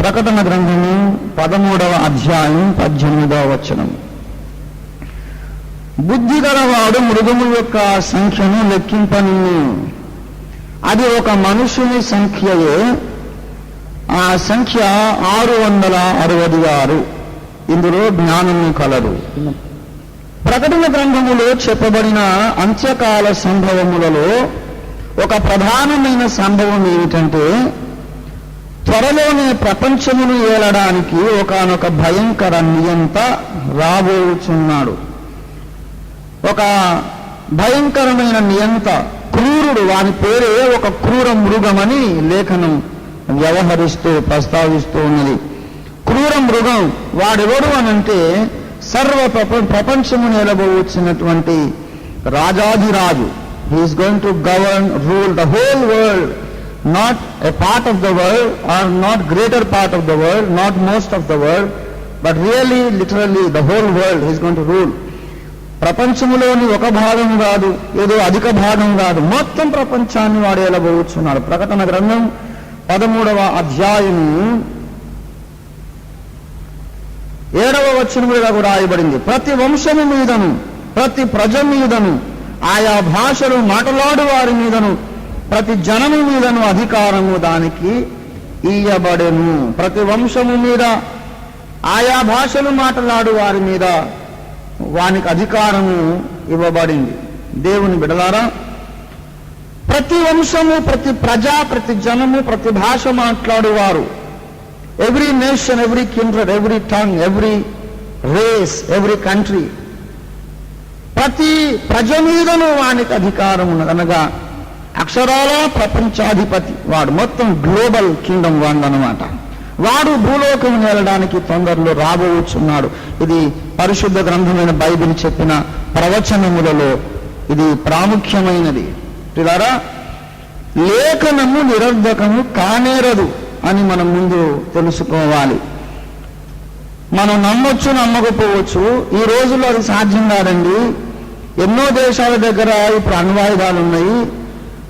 ప్రకటన గ్రంథము 13వ అధ్యాయం 18వ వచనం. బుద్ధి గలవాడు మృగము యొక్క సంఖ్యను లెక్కింపనిమ్ము, అది ఒక మనుషుని సంఖ్యయే, ఆ సంఖ్య 666. ఇందులో జ్ఞానము కలదు. ప్రకటన గ్రంథములో చెప్పబడిన అంత్యకాల సంభవములలో ఒక ప్రధానమైన సంభవం ఏమిటంటే, త్వరలోనే ప్రపంచమును ఏలడానికి ఒకానొక భయంకర నియంత రాబోచున్నాడు. ఒక భయంకరమైన నియంత, క్రూరుడు, వాని పేరే ఒక క్రూర మృగమని లేఖనం ప్రస్తావిస్తూ ఉన్నది. క్రూర మృగం వాడెవడు అనంటే ప్రపంచమును ఏలబోచున్నటువంటి రాజాధిరాజు. He is going to govern, rule the whole world, not a part of the world or not greater part of the world, not most of the world, but really literally the whole world he is going to rule. ప్రపంచములోని ఒక భాగం కాదు, ఏదో అధిక భాగం కాదు, మొత్తం ప్రపంచాన్ని వాడు ఏలబోచున్నాడు. ప్రకటన గ్రంథం 13వ అధ్యాయం 7వ వచనముగా కూడా రాయబడింది, ప్రతి వంశము మీదను ప్రతి ప్రజ మీదను ఆయా భాషలు మాట్లాడు వారి మీదను ప్రతి జనము మీదను అధికారము దానికి ఇయ్యబడెను. ప్రతి వంశము మీద ఆయా భాషలు మాట్లాడు వారి మీద వానికి అధికారము ఇవ్వబడింది. దేవుని బిడ్డలారా, ప్రతి వంశము, ప్రతి ప్రజ, ప్రతి జనము, ప్రతి భాష మాట్లాడువారు, every nation, every kindred, every tongue, every race, every country, ప్రతి ప్రజ మీదను వానికి అధికారం ఉన్నది. అనగా అక్షరాల ప్రపంచాధిపతి వాడు, మొత్తం గ్లోబల్ కింగ్డమ్ వాడు అనమాట. వాడు భూలోకం వెళ్ళడానికి తొందరలో రాబోచున్నాడు. ఇది పరిశుద్ధ గ్రంథమైన బైబిల్ చెప్పిన ప్రవచనములలో ఇది ప్రాముఖ్యమైనది. పిల్లారా, లేఖనము నిరర్ధకము కానేరదు అని మనం ముందు తెలుసుకోవాలి. మనం నమ్మొచ్చు, నమ్మకపోవచ్చు. ఈ రోజుల్లో అది సాధ్యం కాదండి. ఎన్నో దేశాల దగ్గర ఇప్పుడు అణ్వాయుధాలు ఉన్నాయి.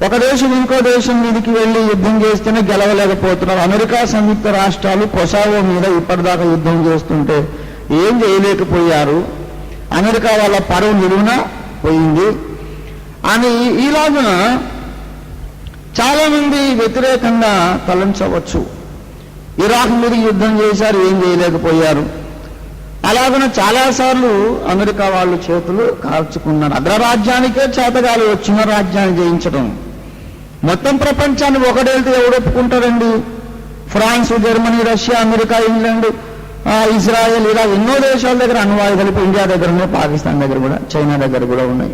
ఒక దేశం ఇంకో దేశం మీదకి వెళ్ళి యుద్ధం చేస్తేనే గెలవలేకపోతున్నారు. అమెరికా సంయుక్త రాష్ట్రాలు కొసావో మీద ఇప్పటిదాకా యుద్ధం చేస్తుంటే ఏం చేయలేకపోయారు. అమెరికా వాళ్ళ పరువు నిలువున పోయింది అని ఈలాగున చాలా మంది వ్యతిరేకంగా తలంచవచ్చు. ఇరాక్ మీద యుద్ధం చేశారు, ఏం చేయలేకపోయారు. అలాగనే చాలాసార్లు అమెరికా వాళ్ళు చేతులు కాల్చుకున్నారు. అగ్రరాజ్యానికే చేతగాలు వచ్చిన రాజ్యాన్ని జయించడం. మొత్తం ప్రపంచాన్ని ఒకడేళ్తే ఎవడు ఒప్పుకుంటారండి? France, Germany, Russia, America, England, Israel, ఇలా ఎన్నో దేశాల దగ్గర అణ్వాయుధాలు, ఇండియా దగ్గర ఉన్నాయి, పాకిస్తాన్ దగ్గర కూడా, చైనా దగ్గర కూడా ఉన్నాయి.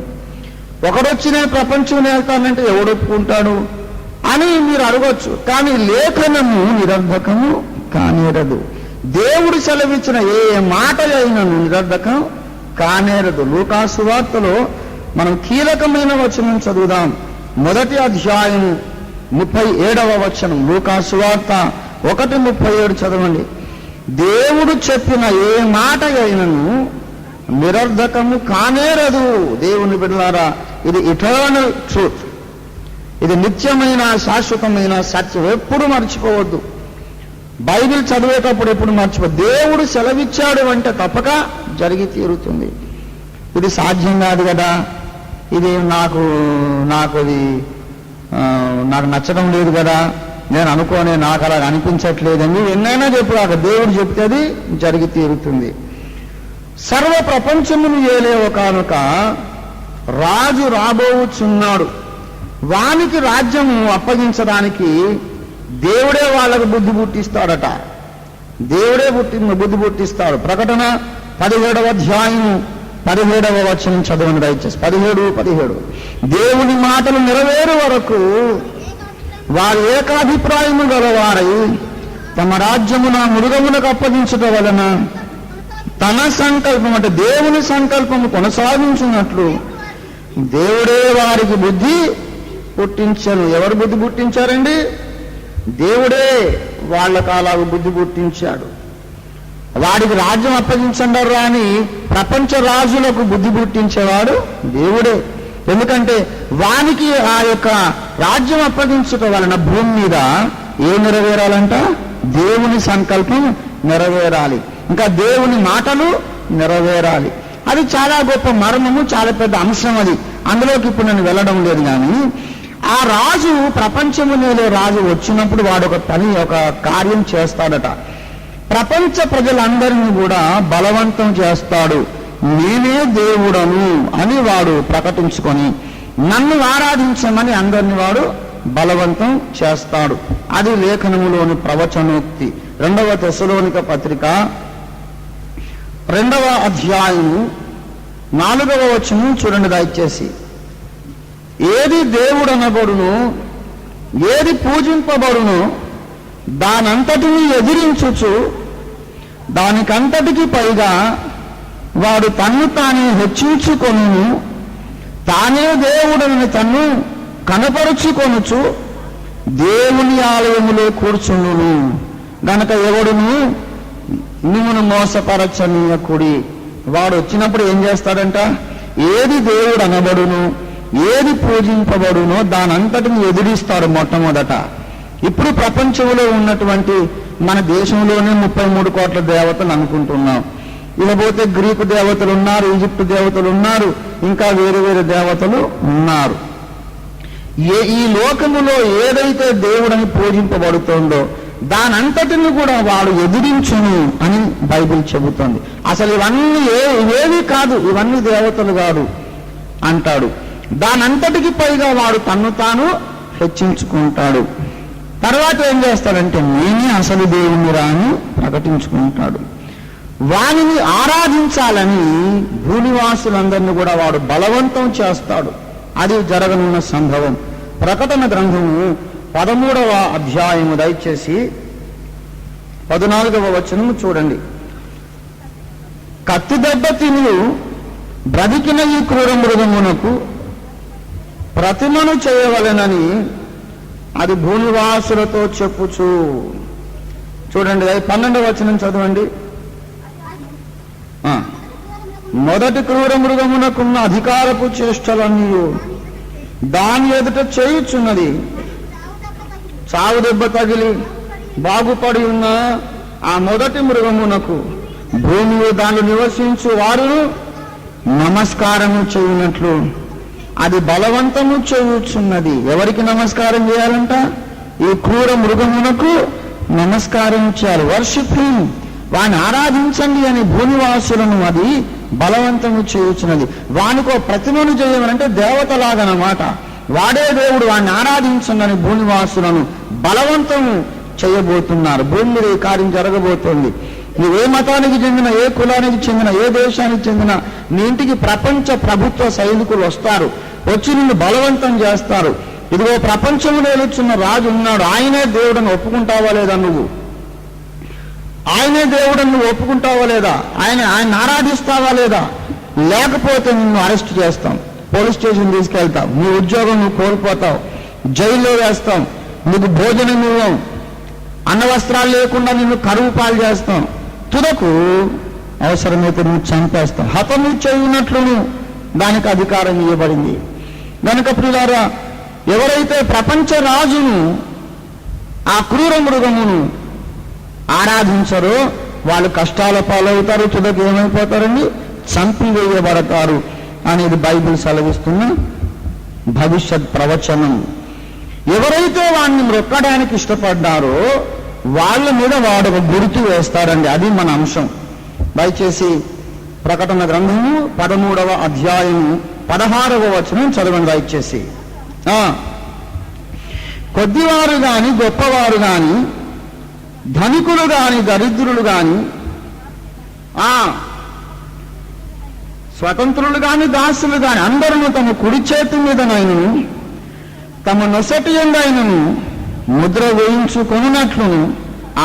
ఒకడొచ్చిన ప్రపంచం నేర్తానంటే ఎవడు ఒప్పుకుంటాడు అని మీరు అడగొచ్చు. కానీ లేఖనము నిరర్ధకము కానేరదు. దేవుడు సెలవిచ్చిన ఏ మాట అయినను నిరర్ధకం కానేరదు. లూకా సువార్తలో మనం కీలకమైన వచనం చదువుదాం. 1వ అధ్యాయం 37వ వచనం. లూకా సువార్త 1:37 చదవండి. దేవుడు చెప్పిన ఏ మాట అయినను నిరర్ధకము కానేరదు. దేవుని బిడ్డలారా, ఇది ఇటర్నల్ ట్రూత్, ఇది నిత్యమైన శాశ్వతమైన సత్యం. ఎప్పుడు మర్చిపోవద్దు. బైబిల్ చదివేటప్పుడు ఎప్పుడు మర్చిపోవద్దు. దేవుడు సెలవిచ్చాడు అంటే తప్పక జరిగి తీరుతుంది. ఇది సాధ్యం కాదు కదా, ఇది నాకు నచ్చడం లేదు కదా, నేను అనుకోనే, నాకు అలా అనిపించట్లేదని ఎన్నైనా చెప్పుదాక దేవుడు చెప్తే అది జరిగి తీరుతుంది. సర్వ ప్రపంచమును ఏలే ఒకానొక రాజు రాబోచున్నాడు. వానికి రాజ్యము అప్పగించడానికి దేవుడే వాళ్ళకు బుద్ధి పుట్టిస్తాడట. దేవుడే బుద్ధి పుట్టిస్తాడు. ప్రకటన 17వ అధ్యాయం 17వ వచనం చదవండి దయచేసి. 17. దేవుని మాటలు నెరవేరు వరకు వారు ఏకాభిప్రాయము గలవారై తమ రాజ్యమున మృగములకు అప్పగించడం వలన తన సంకల్పం, అంటే దేవుని సంకల్పము కొనసాగించినట్లు దేవుడే వారికి బుద్ధి పుట్టించారు. ఎవరు బుద్ధి పుట్టించారండి? దేవుడే వాళ్ళకు అలా బుద్ధి పుట్టించాడు. వాడికి రాజ్యం అప్పగించండారు అని ప్రపంచ రాజులకు బుద్ధి పుట్టించేవాడు దేవుడే. ఎందుకంటే వానికి ఆ యొక్క రాజ్యం అప్పగించటం వలన భూమి మీద ఏం నెరవేరాలంట? దేవుని సంకల్పం నెరవేరాలి, ఇంకా దేవుని మాటలు నెరవేరాలి. అది చాలా గొప్ప మర్మము, చాలా పెద్ద అంశం. అది అందులోకి ఇప్పుడు నేను వెళ్ళడం లేదు. కానీ ఆ రాజు, ప్రపంచములో రాజు వచ్చినప్పుడు వాడు ఒక పని, ఒక కార్యం చేస్తాడట. ప్రపంచ ప్రజలందరినీ కూడా బలవంతం చేస్తాడు. నేనే దేవుడను అని వాడు ప్రకటించుకొని నన్ను ఆరాధించమని అందరిని వాడు బలవంతం చేస్తాడు. అది లేఖనములోని ప్రవచనోక్తి. 2వ తెస్సలోనిక పత్రిక 2వ అధ్యాయము 4వ వచనం చూడండి దయచేసి. ఏది దేవుడనబడును, ఏది పూజింపబడును, దానంతటిని ఎదిరించుచు దానికంతటికి పైగా వాడు తన్ను తానే హెచ్చించుకొనును, తానే దేవుడని తన్ను కనపరుచుకొనుచు దేవుని ఆలయములో కూర్చుండును. గనక ఎవడును నిన్ను మోసపరచనీయకుడి. వాడు వచ్చినప్పుడు ఏం చేస్తాడంట? ఏది దేవుడు అనబడును, ఏది పూజింపబడునో దానంతటిని ఎదిరిస్తాడు మొట్టమొదట. ఇప్పుడు ప్రపంచంలో ఉన్నటువంటి మన దేశంలోనే 33 కోట్ల దేవతలు అనుకుంటున్నాం. ఇకపోతే గ్రీకు దేవతలు ఉన్నారు, ఈజిప్టు దేవతలు ఉన్నారు, ఇంకా వేరు వేరు దేవతలు ఉన్నారు. ఈ లోకములో ఏదైతే దేవుడని పూజింపబడుతోందో దానంతటిని కూడా వాడు ఎదిరించును అని బైబిల్ చెబుతోంది. అసలు ఇవన్నీ ఇవేవి కాదు, ఇవన్నీ దేవతలు కాదు అంటాడు. దానంతటికి పైగా వాడు తన్ను తాను హెచ్చించుకుంటాడు. తర్వాత ఏం చేస్తాడంటే నేనే అసలు దేవునిరా అని ప్రకటించుకుంటాడు. వానిని ఆరాధించాలని భూనివాసులందరినీ కూడా వాడు బలవంతం చేస్తాడు. అది జరగనున్న సంభవం. ప్రకటన గ్రంథము 13వ అధ్యాయము దయచేసి 14వ వచనము చూడండి. కత్తి దెబ్బ తిని బ్రతికిన ఈ క్రూర మృగమునకు ప్రతిమను చేయవలెనని అది భూనివాసులతో చెప్పుచు. చూడండి 12వ వచనం చదవండి. మొదటి క్రూర మృగమునకున్న అధికారపు చేష్టలన్నీ దాని ఎదుట చేయుచున్నది. చావు దెబ్బ తగిలి బాగుపడి ఉన్న ఆ మొదటి మృగమునకు భూమిలో దానిలో నివసించు వారు నమస్కారము చేయునట్లు అది బలవంతము చేయుచున్నది. ఎవరికి నమస్కారం చేయాలంట? ఈ క్రూర మృగమునకు నమస్కారం చేయాలి. వర్షిప్ హిమ్, వాని ఆరాధించండి అని భూనివాసులను అది బలవంతము చేయుచున్నది. వానికో ప్రతిమను చేయమనంటే దేవతలాగనమాట. వాడే దేవుడు, వాడిని ఆరాధించండి అని భూనివాసులను బలవంతము చేయబోతున్నారు. భూమి మీద ఈ కార్యం జరగబోతోంది. నువ్వు ఏ మతానికి చెందిన, ఏ కులానికి చెందిన, ఏ దేశానికి చెందిన నీ ఇంటికి ప్రపంచ ప్రభుత్వ సైనికులు వస్తారు, వచ్చి నిన్ను బలవంతం చేస్తారు. ఇదిగో ప్రపంచంలో వెలుచున్న రాజు ఉన్నాడు, ఆయనే దేవుడని ఒప్పుకుంటావా లేదా? నువ్వు ఆయనే దేవుడని నువ్వు ఒప్పుకుంటావా లేదా? ఆయన ఆరాధిస్తావా లేదా? లేకపోతే నిన్ను అరెస్ట్ చేస్తాం, పోలీస్ స్టేషన్ తీసుకెళ్తాం, నీ ఉద్యోగం నువ్వు కోల్పోతావు, జైల్లో వేస్తాం, నీకు భోజనం ఇవ్వం, అన్న వస్త్రాలు లేకుండా నిన్ను కరువు పాలు చేస్తాం, తుదకు అవసరమైతే నువ్వు చంపేస్తాం. హతము చేయునట్లును దానికి అధికారం ఇవ్వబడింది. గనుక ప్రియులారా, ఎవరైతే ప్రపంచ రాజును, ఆ క్రూర మృగమును ఆరాధించరో వాళ్ళు కష్టాల పాలవుతారు, తుదకు ఏమైపోతారండి? చంపివేయబడతారు అనేది బైబిల్ సెలవిస్తున్న భవిష్యత్ ప్రవచనం. ఎవరైతే వాడిని మొక్కడానికి ఇష్టపడ్డారో వాళ్ళ మీద వాడు ఒక గుర్తు వేస్తారండి. అది మన అంశం. దయచేసి ప్రకటన గ్రంథము 13వ అధ్యాయము 16వ వచనం చదవండి దయచేసి. కొద్దివారు గాని, గొప్పవారు గాని, ధనికులు గాని, దరిద్రులు గాని, స్వతంత్రులు గాని, దాసులు గాని అందరూ తమ కుడి చేతి మీదనైనను తమ నొసటి ఎందైనను ముద్ర వేయించుకొనున్నట్లును,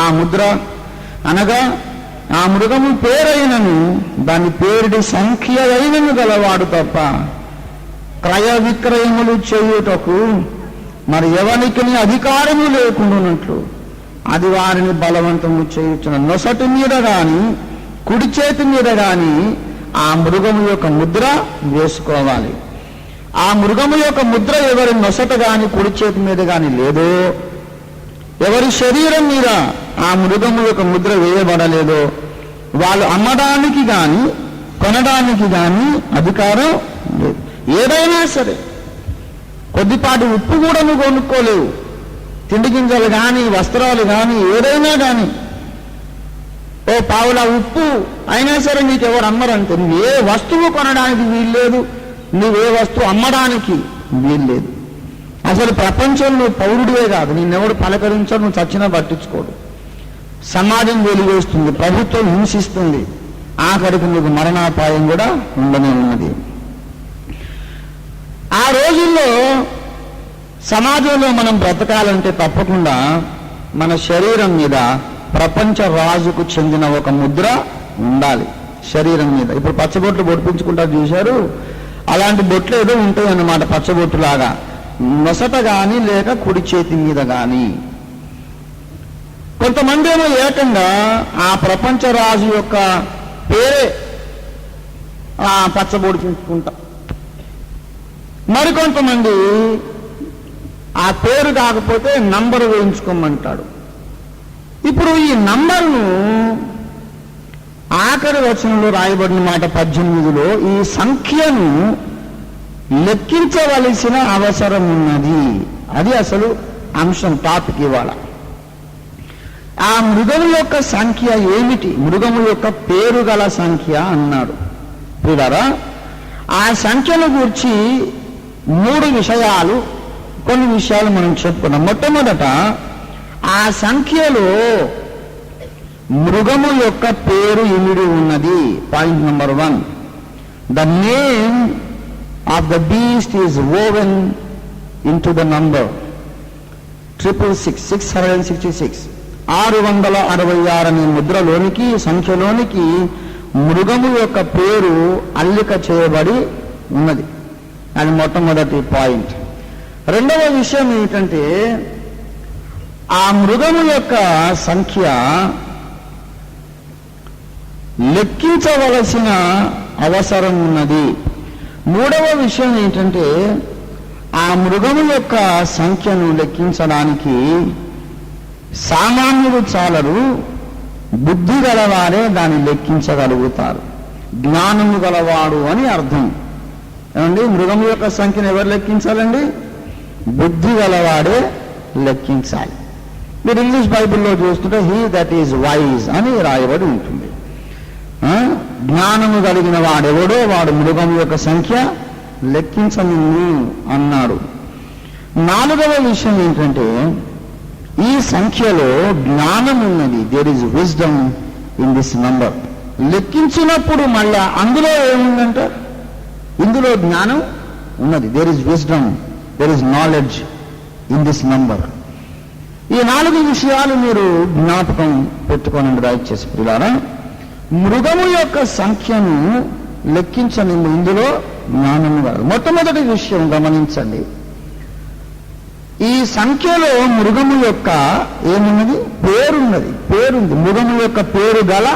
ఆ ముద్ర అనగా ఆ మృగము పేరైనను దాని పేరుడి సంఖ్య అయినను గలవాడు తప్ప క్రయ విక్రయములు చేయుటకు మరి ఎవరికి అధికారము లేకుండానట్లు అది వారిని బలవంతము చేయుచున్న. నొసటి మీద గాని, కుడి చేతి మీద గాని ఆ మృగము యొక్క ముద్ర వేసుకోవాలి. ఆ మృగము యొక్క ముద్ర ఎవరి నొసట గాని, కుడి చేతి మీద గాని లేదో ఎవరి శరీరం మీద ఆ మృగము యొక్క ముద్ర వేయబడలేదో వాళ్ళు అమ్మడానికి కానీ కొనడానికి కానీ అధికారం లేదు. ఏదైనా సరే, కొద్దిపాటి ఉప్పు కూడా నువ్వు కొనుక్కోలేవు. తిండి గింజలు కానీ వస్త్రాలు కానీ ఏదైనా కానీ, ఓ పావుల ఉప్పు అయినా సరే నీకు ఎవరు అమ్మరంటే నువ్వు ఏ వస్తువు కొనడానికి వీల్లేదు, నువ్వే వస్తువు అమ్మడానికి వీల్లేదు. అసలు ప్రపంచంలో పౌరుడివే కాదు, నిన్నెవడు పలకరించడు, నువ్వు చచ్చినా పట్టించుకోడు. సమాజం వెలివేస్తుంది, ప్రభుత్వం హింసిస్తుంది, ఆఖరికి నీకు మరణాపాయం కూడా ఉండనే ఉన్నది. ఆ రోజుల్లో సమాజంలో మనం బ్రతకాలంటే తప్పకుండా మన శరీరం మీద ప్రపంచ రాజుకు చెందిన ఒక ముద్ర ఉండాలి శరీరం మీద. ఇప్పుడు పచ్చబొట్లు బొడిపించుకుంటారు చూశారు, అలాంటి బొట్లు ఏదో ఉంటాయి అన్నమాట, పచ్చబొట్టు లాగా నొసట కానీ లేక కుడి చేతి మీద కానీ. కొంతమంది ఏమో ఏకంగా ఆ ప్రపంచ రాజు యొక్క పేరే పచ్చబొడిపించుకుంటారు. మరికొంతమంది ఆ పేరు కాకపోతే నంబరు వేయించుకోమంటాడు. ఇప్పుడు ఈ నంబర్ను ఆఖరి వచనంలో రాయబడిన మాట 18లో ఈ సంఖ్యను లెక్కించవలసిన అవసరం ఉన్నది. అది అసలు అంశం, టాపిక్ ఇవాళ. ఆ మృగము యొక్క సంఖ్య ఏమిటి? మృగము యొక్క పేరు గల సంఖ్య అన్నాడు. చూడారా, ఆ సంఖ్యను గురించి కొన్ని విషయాలు మనం చెప్పుకున్నాం. మొట్టమొదట ఆ సంఖ్యలో మృగము యొక్క పేరు ఇమిడి ఉన్నది. Point number 1, the name of the beast is woven in to the number 666 666 అనే ముద్రలోనికి, సంఖ్యలోనికి మృగము యొక్క పేరు అల్లిక చేయబడి ఉన్నది. అది మొట్టమొదటి పాయింట్. రెండవ విషయం ఏమిటంటే ఆ మృగము యొక్క సంఖ్య లెక్కించవలసిన అవసరం ఉన్నది. మూడవ విషయం ఏంటంటే ఆ మృగము యొక్క సంఖ్యను లెక్కించడానికి సామాన్యుడు చాలరు, బుద్ధి గలవారే దాన్ని లెక్కించగలుగుతారు. జ్ఞానము గలవాడు అని అర్థం. ఏమండి, మృగము యొక్క సంఖ్యను ఎవరు లెక్కించాలండి? బుద్ధి గలవాడే లెక్కించాలి. మీరు ఇంగ్లీష్ బైబిల్లో చూస్తుంటే హీ దట్ ఈజ్ వైజ్ అని రాయబడి ఉంటుంది. జ్ఞానము కలిగిన వాడెవడో వాడు మృగము యొక్క సంఖ్య లెక్కించను అన్నాడు. నాలుగవ విషయం ఏంటంటే ఈ సంఖ్యలో జ్ఞానం ఉన్నది. There is wisdom in this number. లెక్కించినప్పుడు మళ్ళా అందులో ఏముందంటే ఇందులో జ్ఞానం ఉన్నది. There is wisdom, there is knowledge in this number. ఈ 4 విషయాలు మీరు జ్ఞాపకం పెట్టుకోనండి దయచేసి పిల్లారా. మృగము యొక్క సంఖ్యను లెక్కించని ఇందులో జ్ఞానము కాదు. మొట్టమొదటి విషయం గమనించండి, ఈ సంఖ్యలో మృగము యొక్క ఏమున్నది? పేరున్నది, పేరుంది. మృగము యొక్క పేరు గల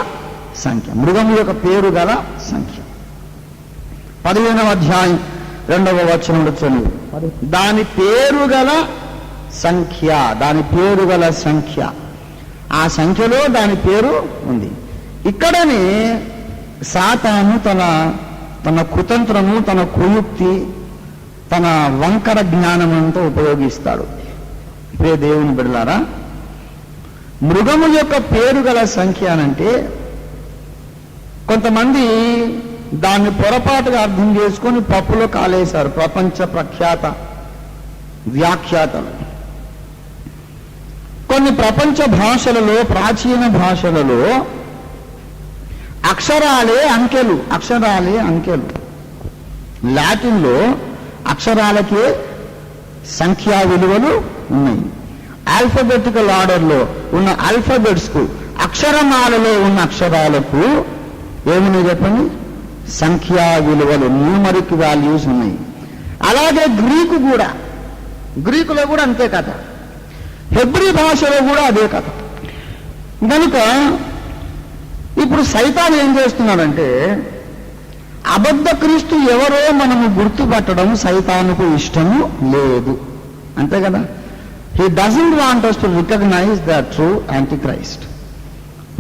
సంఖ్య, మృగము యొక్క పేరు గల సంఖ్య. 15వ అధ్యాయం 2వ వచనంలో చదువు. దాని పేరు గల సంఖ్య, దాని పేరు గల సంఖ్య. ఆ సంఖ్యలో దాని పేరు ఉంది. ఇక్కడనే సాతాను తన కుతంత్రము, తన కుయుక్తి, తన వంకర జ్ఞానమంతా ఉపయోగిస్తాడు. ప్రియ దేవుని బిడ్డలారా, మృగము యొక్క పేరు గల సంఖ్య అనంటే కొంతమంది దాన్ని పొరపాటుగా అర్థం చేసుకొని పప్పులో కాలేశారు ప్రపంచ ప్రఖ్యాత వ్యాఖ్యాతలు. కొన్ని ప్రపంచ భాషలలో, ప్రాచీన భాషలలో అక్షరాలే అంకెలు, అక్షరాలే అంకెలు. లాటిన్లో అక్షరాలకే సంఖ్యా విలువలు ఉన్నాయి. ఆల్ఫబెటికల్ ఆర్డర్లో ఉన్న ఆల్ఫబెట్స్కు, అక్షరమాలలో ఉన్న అక్షరాలకు ఏమున్నాయి చెప్పండి? సంఖ్యా విలువలు, న్యూమరిక్ వాల్యూస్ ఉన్నాయి. అలాగే గ్రీకులో కూడా అంతే కథ. హెబ్రీ భాషలో కూడా అదే కథ. కనుక ఇప్పుడు సైతాన్ ఏం చేస్తున్నాడంటే అబద్ధ క్రీస్తు ఎవరో మనము గుర్తుపట్టడం సైతానుకు ఇష్టము లేదు. అంతే కదా. He doesn't want us to recognize the true Antichrist.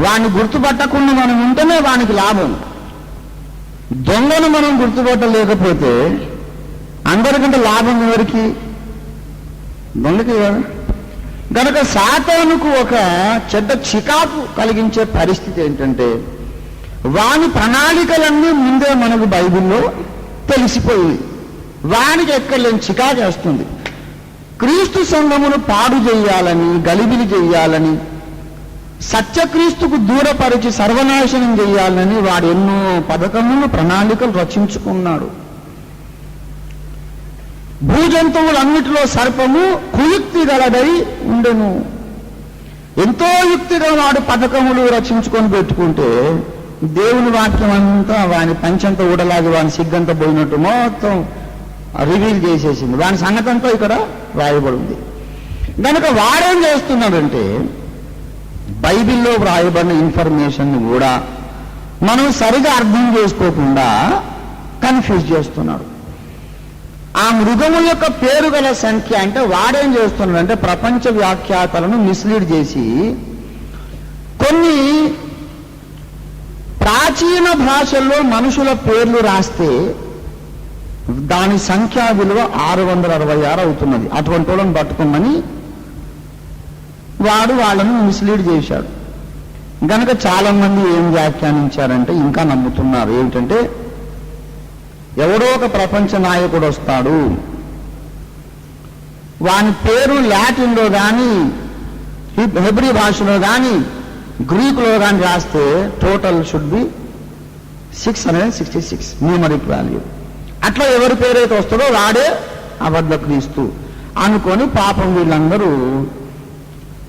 వాడిని గుర్తుపట్టకుండా మనం ఉంటేనే వానికి లాభం. దొంగను మనం గుర్తుపట్టలేకపోతే అందరికంటే లాభం ఎవరికి? దొంగకి కదా. కనుక సాతానుకు ఒక చెడ్డ చికాకు కలిగించే పరిస్థితి ఏంటంటే, వాని ప్రణాళికలన్నీ ముందే మనకు బైబిల్లో తెలిసిపోయింది. వానికి ఎక్కడలేని చికాకు వేస్తుంది. క్రీస్తు సంఘమును పాడు చేయాలని, గలిబిలి చేయాలని, సత్యక్రీస్తుకు దూరపరిచి సర్వనాశనం చేయాలని వాడు ఎన్నో పథకములు, ప్రణాళికలు రచించుకున్నాడు. భూజంతువులన్నిటిలో సర్పము కుయుక్తి గలదై ఉండెను. ఎంతో యుక్తిగా వాడు పథకములు రచించుకొని పెట్టుకుంటే దేవుని వాక్యం అంతా వాని పంచంతా ఊడలాగి వాని సిగ్గంతా పోయినట్టు మొత్తం రివీల్ చేసేసింది. వాని సంగతి అంతా ఇక్కడ రాయబడింది. కనుక వాడేం చేస్తున్నాడంటే, బైబిల్లో వ్రాయబడిన ఇన్ఫర్మేషన్ కూడా మనం సరిగా అర్థం చేసుకోకుండా కన్ఫ్యూజ్ చేస్తున్నాడు. ఆ మృగము యొక్క పేరు గల సంఖ్య అంటే వాడేం చేస్తున్నాడంటే, ప్రపంచ వ్యాఖ్యాతలను మిస్లీడ్ చేసి కొన్ని ప్రాచీన భాషల్లో మనుషుల పేర్లు రాస్తే దాని సంఖ్యా విలువ 666 అవుతున్నది. అటువంటి వాళ్ళని పట్టుకోమని వాడు వాళ్ళను మిస్లీడ్ చేశాడు. గనక చాలా మంది ఏం వ్యాఖ్యానించారంటే, ఇంకా నమ్ముతున్నారు ఏమిటంటే, ఎవడో ఒక ప్రపంచ నాయకుడు వస్తాడు, వాని పేరు లాటిన్లో కానీ, హెబ్రీ భాషలో కానీ, గ్రీకులో కానీ రాస్తే total should be 666 numeric value. అట్లా ఎవరి పేరైతే వస్తుందో వాడే అబద్ధ క్రీస్తు అనుకొని పాపం వీళ్ళందరూ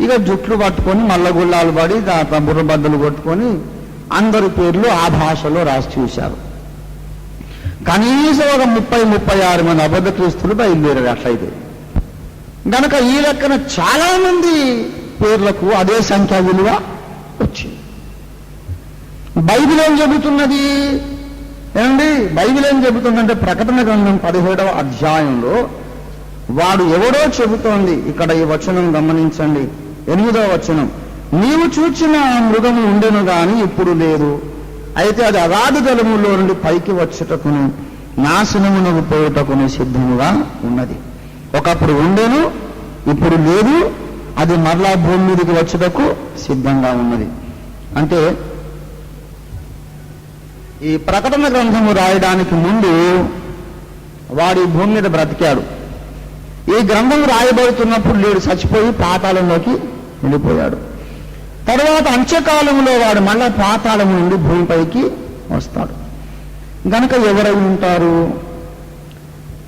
ఇక జుట్లు పట్టుకొని మల్లగుల్లాలు పడి బుర్రబద్దలు కొట్టుకొని అందరి పేర్లు ఆ భాషలో రాసి చూశారు. కనీసం ఒక 30-36 మంది అబద్ధ క్రీస్తులు బయలుదేరారు. అట్లయితే గనక ఈ లెక్కన చాలా మంది పేర్లకు అదే సంఖ్యా విలువ వచ్చింది. బైబిల్ ఏం చెబుతున్నది ఏమండి? బైబిల్ ఏం చెబుతుందంటే, ప్రకటన గ్రంథం 17వ అధ్యాయంలో వాడు ఎవడో చెబుతోంది. ఇక్కడ ఈ వచనం గమనించండి, 8వ వచనం. నీవు చూచిన మృగము ఉండెను గాని ఇప్పుడు లేదు, అయితే అది అగాధ జలములో నుండి పైకి వచ్చుటకును నాశనమునకు పోవుటకును సిద్ధముగా ఉన్నది. ఒకప్పుడు ఉండెను, ఇప్పుడు లేదు, అది మరలా భూమి మీదకి వచ్చుటకు సిద్ధంగా ఉన్నది. అంటే ఈ ప్రకటన గ్రంథము రాయడానికి ముందు వాడు భూమి మీద బ్రతికాడు. ఈ గ్రంథం రాయబడుతున్నప్పుడు లేడు, చచ్చిపోయి పాతాళంలోకి వెళ్ళిపోయాడు. తర్వాత అంత్యకాలంలో వాడు మళ్ళా పాతాళం నుండి భూమిపైకి వస్తాడు. గనక ఎవరై ఉంటారు?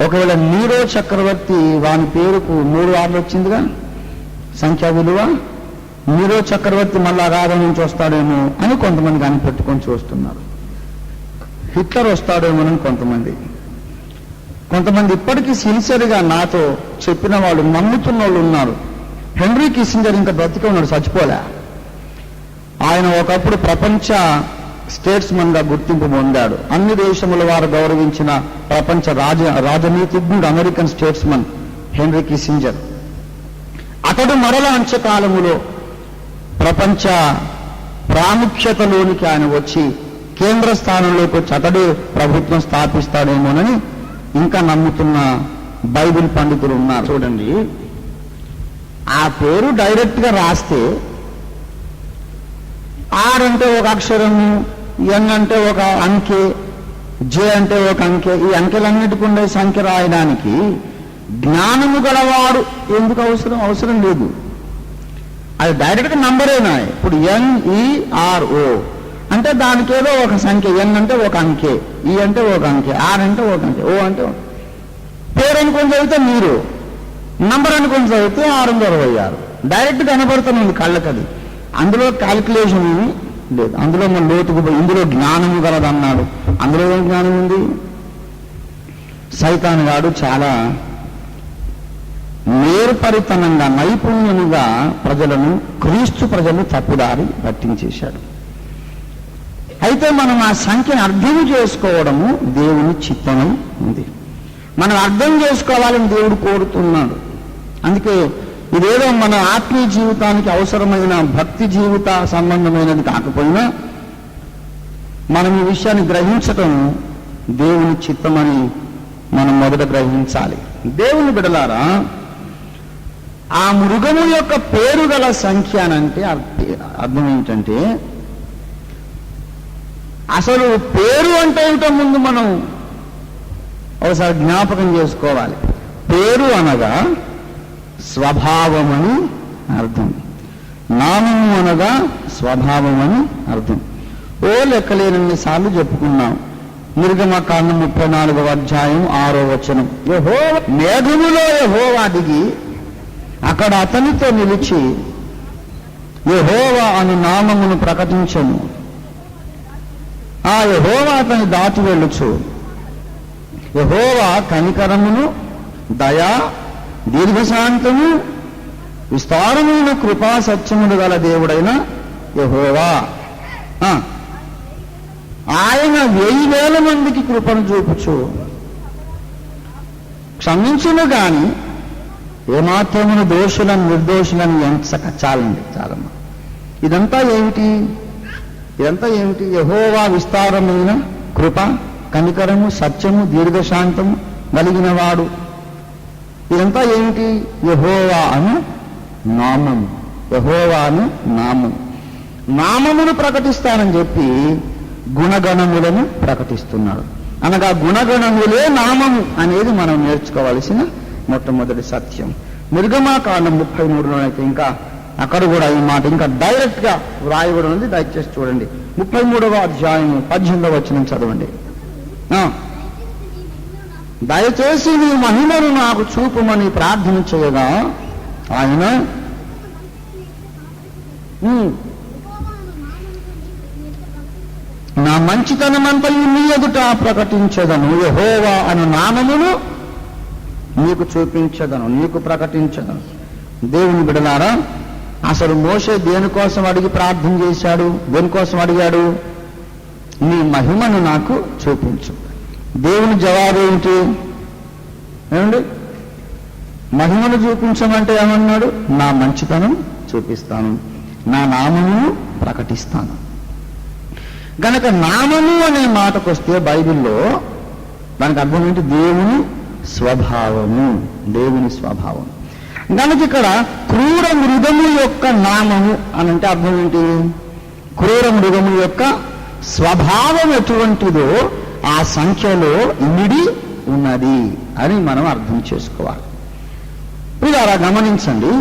ఒకవేళ నీరో చక్రవర్తి, వాని పేరుకు 3 ఆర్లు వచ్చిందిగా సంఖ్యా విలువ, నీరో చక్రవర్తి మళ్ళా అగాధ నుంచి వస్తాడేమో అని కొంతమంది కనిపెట్టుకొని చూస్తున్నారు. హిట్లర్ వస్తాడేమోనని కొంతమంది ఇప్పటికీ సిన్సియర్గా నాతో చెప్పిన వాళ్ళు, నమ్ముతున్న వాళ్ళు ఉన్నారు. హెన్రీ కిస్సింజర్ ఇంకా బ్రతికే ఉన్నాడు, చచ్చిపోలే. ఆయన ఒకప్పుడు ప్రపంచ స్టేట్స్మన్ గా గుర్తింపు పొందాడు. అన్ని దేశముల వారు గౌరవించిన ప్రపంచ రాజనీతిజ్ఞుడు, అమెరికన్ స్టేట్స్మన్ హెన్రీ కిస్సింజర్. అతడు మరల అంత్యకాలములో ప్రపంచ ప్రాముఖ్యతలోనికి ఆయన వచ్చి కేంద్ర స్థానంలోకి వచ్చి అతడే ప్రభుత్వం స్థాపిస్తాడేమోనని ఇంకా నమ్ముతున్న బైబిల్ పండితులు ఉన్నారు. చూడండి, ఆ పేరు డైరెక్ట్ గా రాస్తే ఆర్ అంటే ఒక అక్షరము, ఎన్ అంటే ఒక అంకె, జే అంటే ఒక అంకె, ఈ అంకెలన్నిటికీ ఉండే సంఖ్య రాయడానికి జ్ఞానము గలవాడు ఎందుకు అవసరం లేదు. అది డైరెక్ట్ నంబరేనా. ఇప్పుడు NERO అంటే దానికి ఏదో ఒక సంఖ్య, ఎన్ అంటే ఒక అంకె, ఈ అంటే ఒక అంకె, ఆర్ అంటే ఒక అంకె, ఓ అంటే పేరు అనుకొని చదివితే మీరు, నంబర్ అనుకొని చదివితే 666. డైరెక్ట్ కనబడుతుంది కళ్ళకది. అందులో క్యాల్కులేషన్ ఏమీ లేదు. అందులో మన లోతుకు ఇందులో జ్ఞానము గలదన్నాడు. అందులో ఏం జ్ఞానం ఉంది? సైతాన్ గాడు చాలా నేర్పరితనంగా, నైపుణ్యముగా క్రీస్తు ప్రజలు తప్పుదారి పట్టించేశాడు. అయితే మనం ఆ సంఖ్యను అర్థం చేసుకోవడము దేవుని చిత్తమై ఉంది. మనం అర్థం చేసుకోవాలని దేవుడు కోరుతున్నాడు. అందుకే ఇదేదో మన ఆత్మీయ జీవితానికి అవసరమైన భక్తి జీవిత సంబంధమైనది కాకపోయినా మనం ఈ విషయాన్ని గ్రహించటం దేవుని చిత్తమని మనం మొదట గ్రహించాలి. దేవుని బిడలారా, ఆ మృగము యొక్క పేరు గల సంఖ్య అనంటే అర్థం ఏంటంటే, అసలు పేరు అంటే ఏమిటో ముందు మనం ఒకసారి జ్ఞాపకం చేసుకోవాలి. పేరు అనగా స్వభావమని అర్థం, నామము అనగా స్వభావమని అర్థం. లెక్కలేనన్ని సార్లు చెప్పుకున్నాం. నిర్గమకాండం 34వ అధ్యాయం 6వ వచనం. యెహోవా మేఘములో యెహోవా దిగి అక్కడ అతనితో నిలిచి యెహోవా అను నామమును ప్రకటించెను. ఆ యెహోవా అతని దాటి వెళ్ళుచు యెహోవా కనికరమును, దయా, దీర్ఘశాంతము, విస్తారమైన కృపా సత్యములు గల దేవుడైన యెహోవా, ఆయన 1000 మందికి కృపను చూపుచు క్షమించును గాని ఏమాత్రమును దోషులను నిర్దోషులను ఎంచక. చాలమ్మా. ఇదంతా ఏమిటి? యెహోవా విస్తారమైన కృప, కనికరము, సత్యము, దీర్ఘశాంతము కలిగిన వాడు. ఇదంతా ఏమిటి? యెహోవా అను నామము. యెహోవా అను నామము. నామమును ప్రకటిస్తానని చెప్పి గుణగణములను ప్రకటిస్తున్నాడు. అనగా గుణగణములే నామము అనేది మనం నేర్చుకోవాల్సిన మొట్టమొదటి సత్యం. నిర్గమకాండం 33లో అయితే ఇంకా అక్కడ కూడా ఈ మాట ఇంకా డైరెక్ట్ గా వ్రాయబడి ఉంది. దయచేసి చూడండి. 33వ అధ్యాయం 18వ వచనం చదవండి. దయచేసి నీ మహిమను నాకు చూపుమని ప్రార్థన చేయగా ఆయన నా మంచితనమంతయు నీ ఎదుట ప్రకటించదను, యెహోవా అను నామమును నీకు చూపించదను, నీకు ప్రకటించదను. దేవుని బిడలారా, అసలు మోషే దేనికోసం అడిగి ప్రార్థన చేశాడు? దేనికోసం అడిగాడు? నీ మహిమను నాకు చూపించు. దేవుని జవాబు ఏంటి? ఏమండి? మహిమను చూపించమంటే ఏమన్నాడు? నా మంచితనం చూపిస్తాను, నా నామమును ప్రకటిస్తాను. గనక నామము అనే మాటకు వస్తే బైబిల్లో దానికి అర్థం ఏంటి? దేవుని స్వభావము. దేవుని స్వభావం. గనక ఇక్కడ క్రూర మృగము యొక్క నామము అని అంటే అర్థం ఏంటి? క్రూర మృగము యొక్క స్వభావం ఎటువంటిదో ఆ సంఖ్యలో ఇమిడి ఉన్నది అని మనం అర్థం చేసుకోవాలి. ఇలా గమనించండి.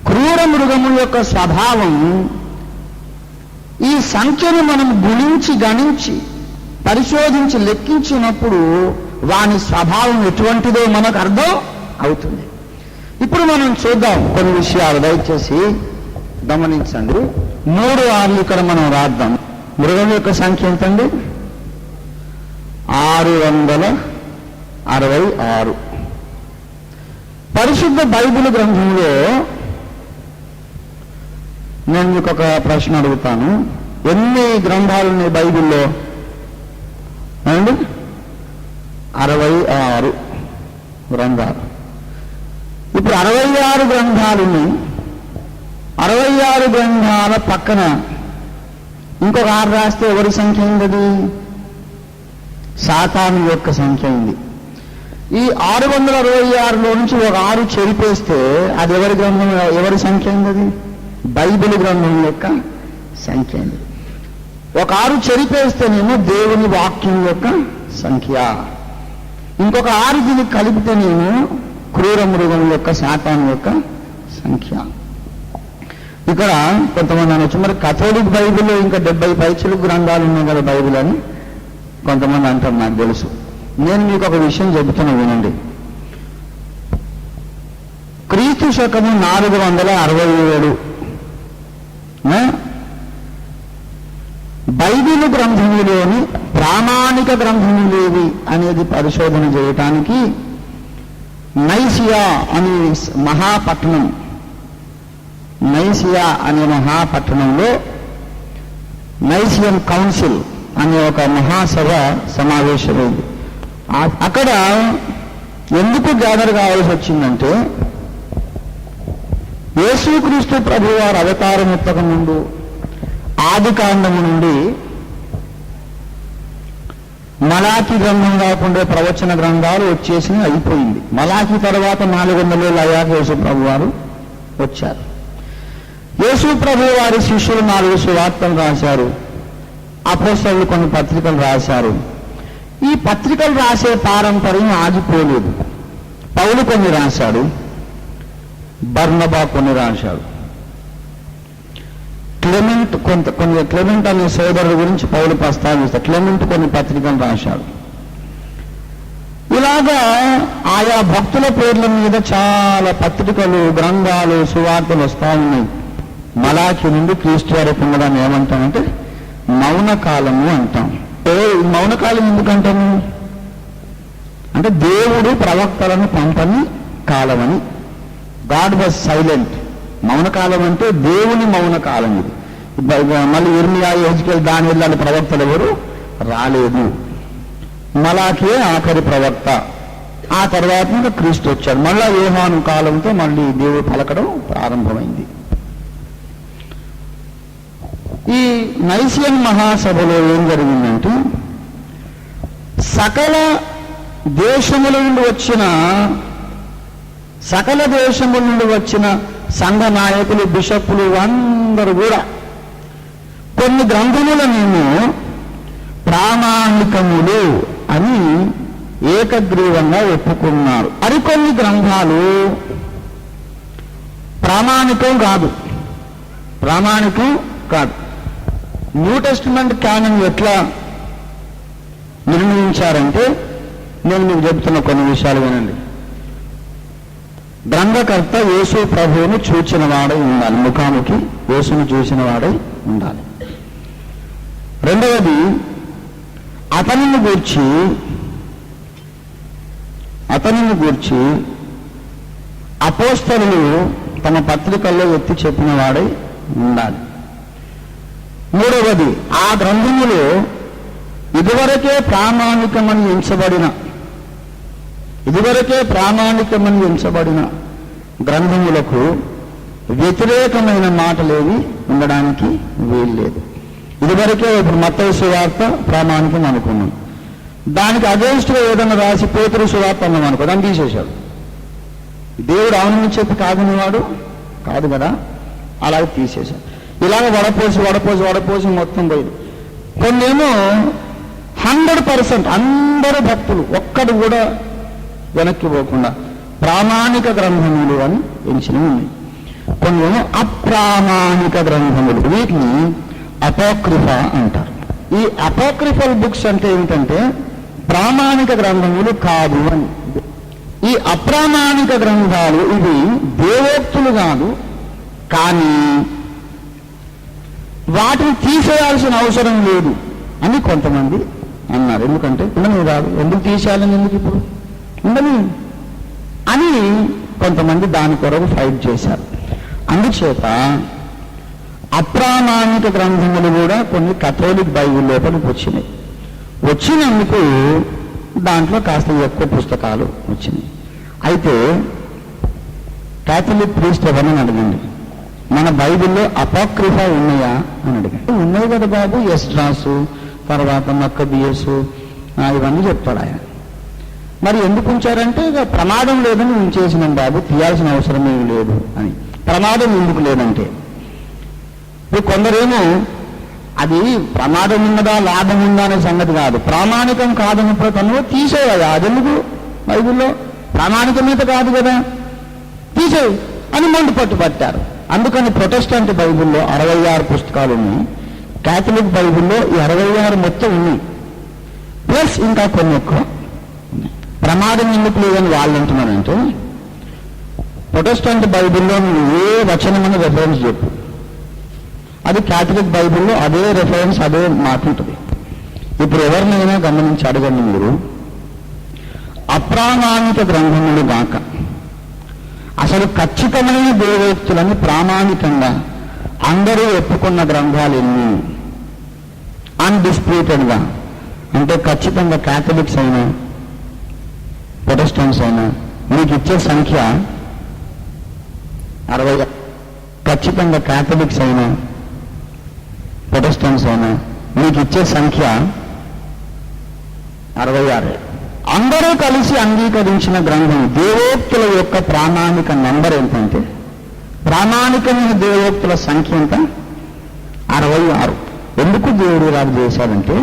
క్రూర మృగము యొక్క స్వభావం ఈ సంఖ్యను మనం గుణించి గణించి పరిశోధించి లెక్కించినప్పుడు వాని స్వభావం ఎటువంటిదో మనకు అర్థం అవుతుంది. ఇప్పుడు మనం చూద్దాం కొన్ని విషయాలు. దయచేసి గమనించండి. 3 6 ఇక్కడ మనం రాద్దాం. మృగం యొక్క సంఖ్య ఎంతండి? 666. పరిశుద్ధ బైబిల్ గ్రంథంలో నేను మీకు ఒక ప్రశ్న అడుగుతాను. ఎన్ని గ్రంథాలు ఉన్నాయి బైబిల్లో? అండి 66 గ్రంథాలు. ఇప్పుడు 66 గ్రంథాలని 66 గ్రంథాల పక్కన ఇంకొక 6 రాస్తే ఎవరి సంఖ్య అయింది? సాతాను యొక్క సంఖ్య అయింది. ఈ 666లో నుంచి ఒక 6 చెరిపేస్తే అది ఎవరి గ్రంథం, ఎవరి సంఖ్య అయింది? బైబిల్ గ్రంథం యొక్క సంఖ్య అయింది. ఒక 6 చెరిపేస్తేనేమో దేవుని వాక్యం యొక్క సంఖ్య, ఇంకొక 6 దీనికి కలిపితేనేమో క్రూర మృగం యొక్క సాతాను యొక్క సంఖ్య. ఇక్కడ కొంతమంది అనొచ్చు, మరి కథోలిక్ బైబిల్లో ఇంకా 70 పైచిలు గ్రంథాలు ఉన్నాయి కదా బైబిల్ అని కొంతమంది అంటారు. నాకు తెలుసు. నేను మీకు ఒక విషయం చెబుతున్నా, వినండి. క్రీస్తు శకము 467 బైబిల్ గ్రంథములోని ప్రామాణిక గ్రంథములేవి అనేది పరిశోధన చేయటానికి నైసియా అనే మహాపట్టణం, నైసియా అనే మహాపట్టణంలో నైసియన్ కౌన్సిల్ అనే ఒక మహాసభ సమావేశమైంది. అక్కడ ఎందుకు గ్యాదర్ కావాల్సి వచ్చిందంటే యేసుక్రీస్తు ప్రభువు వారు అవతారం ఎత్తక ముందు ఆది కాండము నుండి మలాఖీ గ్రంథం కాకుండా ప్రవచన గ్రంథాలు వచ్చేసి అయిపోయింది. మలాఖీ తర్వాత 400 ఏళ్ళు అయ్యాక యేసు ప్రభు వారు వచ్చారు. యేసు ప్రభు వారి శిష్యులు 4 సువార్తలు రాశారు. అపోస్తలులు కొన్ని పత్రికలు రాశారు. ఈ పత్రికలు రాసే పారంపర్యం ఆగిపోలేదు. పౌలు కొన్ని రాశాడు, బర్నబా కొన్ని రాశాడు, క్లెమెంట్ అనే సోదరుడు గురించి పౌలు ప్రస్తావిస్తాడు. క్లెమెంట్ కొన్ని పత్రికలు రాశాడు. ఇలాగా ఆయా భక్తుల పేర్ల మీద చాలా పత్రికలు, గ్రంథాలు, సువార్తలు వస్తూ ఉన్నాయి. మలాఖీ నుండి క్రీస్తు వరకు ఉండడాన్ని ఏమంటామంటే మౌనకాలము అంటాం. మౌనకాలం ఎందుకంటాము అంటే దేవుడు ప్రవక్తలను పంపని కాలమని. God was silent. మౌనకాలం అంటే దేవుని మౌనకాలం. ఇది మళ్ళీ ఇర్మియా, యెహెజ్కేలు, దానియేలు ప్రవక్తలు ఎవరు రాలేదు. మలాఖీ ఆఖరి ప్రవక్త. ఆ తర్వాత క్రీస్తు వచ్చాడు. మళ్ళా యోహాను కాలంతో మళ్ళీ దేవుడు పలకడం ప్రారంభమైంది. ఈ నైసియన్ మహాసభలో ఏం జరిగిందంటే సకల దేశముల నుండి వచ్చిన సంఘ నాయకులు, బిషప్పులు అందరూ కూడా కొన్ని గ్రంథములనేమో ప్రామాణికములు అని ఏకగ్రీవంగా ఒప్పుకున్నారు. మరికొన్ని గ్రంథాలు ప్రామాణికం కాదు. న్యూ టెస్టిమెంట్ క్యానన్ ఎట్లా నిర్ణయించారంటే నేను మీకు చెప్తున్న కొన్ని విషయాలు వినండి. గ్రంథకర్త యేసు ప్రభువును చూచిన వాడై ఉండాలి. ముఖాముఖి యేసును చూసిన వాడై ఉండాలి. రెండవది, అతనిని గూర్చి అపోస్తలులు తమ పత్రికల్లో ఎత్తి చెప్పిన వాడై ఉండాలి. మూడవది, ఆ గ్రంథములో ఇదివరకే ప్రామాణికమని ఎంచబడిన గ్రంథములకు వ్యతిరేకమైన మాటలేవి ఉండడానికి వీల్లేదు. ఇదివరకే ఇప్పుడు మత్తయి సువార్త ప్రామాణికం అనుకున్నాం. దానికి అగేన్స్ట్గా ఏదైనా రాసి పేతురు సువార్త అన్నాం అనుకో, దాన్ని తీసేశాడు. దేవుడు అవునని చెప్పి కాదనేవాడు కాదు కదా, అలాగే తీసేశాడు. ఇలాగ వడపోసి మొత్తం పోయింది. కొన్నేమో 100% అందరు భక్తులు ఒక్కడు కూడా వెనక్కి పోకుండా ప్రామాణిక గ్రంథములు అని ఎంచినవి ఉన్నాయి. కొన్నేమో అప్రామాణిక గ్రంథములు, వీటిని అపోక్రిఫా అంటారు. ఈ అపోక్రిఫల్ బుక్స్ అంటే ఏమిటంటే ప్రామాణిక గ్రంథములు కాదు అని. ఈ అప్రామాణిక గ్రంథాలు ఇవి దేవోక్తులు కాదు, కానీ వాటిని తీసేయాల్సిన అవసరం లేదు అని కొంతమంది అన్నారు. ఎందుకంటే ఉండని కాదు, ఎందుకు తీసేయాలని, ఎందుకు ఇప్పుడు ఉండని అని కొంతమంది దాని కొరకు ఫైట్ చేశారు. అందుచేత అప్రామాణిక గ్రంథములు కూడా కొన్ని కథోలిక్ బైబిల్ లోపలికి వచ్చినందుకు దాంట్లో కాస్త ఎక్కువ పుస్తకాలు వచ్చినాయి. అయితే కాథలిక్ ప్రీస్ట్ ఎవరని అడగండి, మన బైబిల్లో అపోక్రిఫా ఉన్నాయా అని అడిగాడు. ఉన్నాయి కదా బాబు, ఎస్డ్రాసు, తర్వాత మక్కబియసు, ఇవన్నీ చెప్తాడు ఆయన. మరి ఎందుకు ఉంచారంటే ఇక ప్రమాదం లేదని ఉంచేసినాం బాబు, తీయాల్సిన అవసరం ఏమి లేదు అని. ప్రమాదం ఎందుకు లేదంటే ఇప్పుడు కొందరేమో అది ప్రమాదం ఉన్నదా లాభం ఉందా అనే సంగతి కాదు, ప్రామాణికం కాదన్నప్పుడు తను తీసేయాలి. అదెందుకు బైబిల్లో ప్రామాణికమైతే కాదు కదా, తీసేయి అని మండు పట్టారు. అందుకని ప్రొటెస్టెంట్ బైబిల్లో 66 పుస్తకాలు ఉన్నాయి. క్యాథలిక్ బైబిల్లో ఈ 66 మొత్తం ఉన్నాయి, ప్లస్ ఇంకా కొన్ని ఎక్కువ. ప్రమాదం ఎందుకు లేదని వాళ్ళు అంటున్నారంటే ప్రొటెస్టెంట్ బైబిల్లో నువ్వు ఏ వచనమని రెఫరెన్స్ చెప్పు, అది క్యాథలిక్ బైబిల్లో అదే రెఫరెన్స్, అదే మాట ఉంటుంది. ఇప్పుడు ఎవరినైనా గమనించి అడగండి మీరు, అప్రామాణిక గ్రంథములు గాక అసలు ఖచ్చితమైన దేవోక్తులని ప్రామాణికంగా అందరూ ఒప్పుకున్న గ్రంథాలు ఎన్ని? అన్డిస్ప్యూటెడ్గా అంటే ఖచ్చితంగా క్యాథలిక్స్ అయినా ప్రొటెస్టెంట్స్ అయినా మీకు ఇచ్చే సంఖ్య 60. ఖచ్చితంగా కాథలిక్స్ అయినా ప్రొటెస్టెంట్స్ అయినా మీకు ఇచ్చే సంఖ్య 66. అందరూ కలిసి అంగీకరించిన గ్రంథం దేవోక్తుల యొక్క ప్రామాణిక నంబర్ ఏంటంటే, ప్రామాణికమైన దేవోక్తుల సంఖ్య ఎంత? 66. ఎందుకు దేవుడు ఇలా చేశాడంటే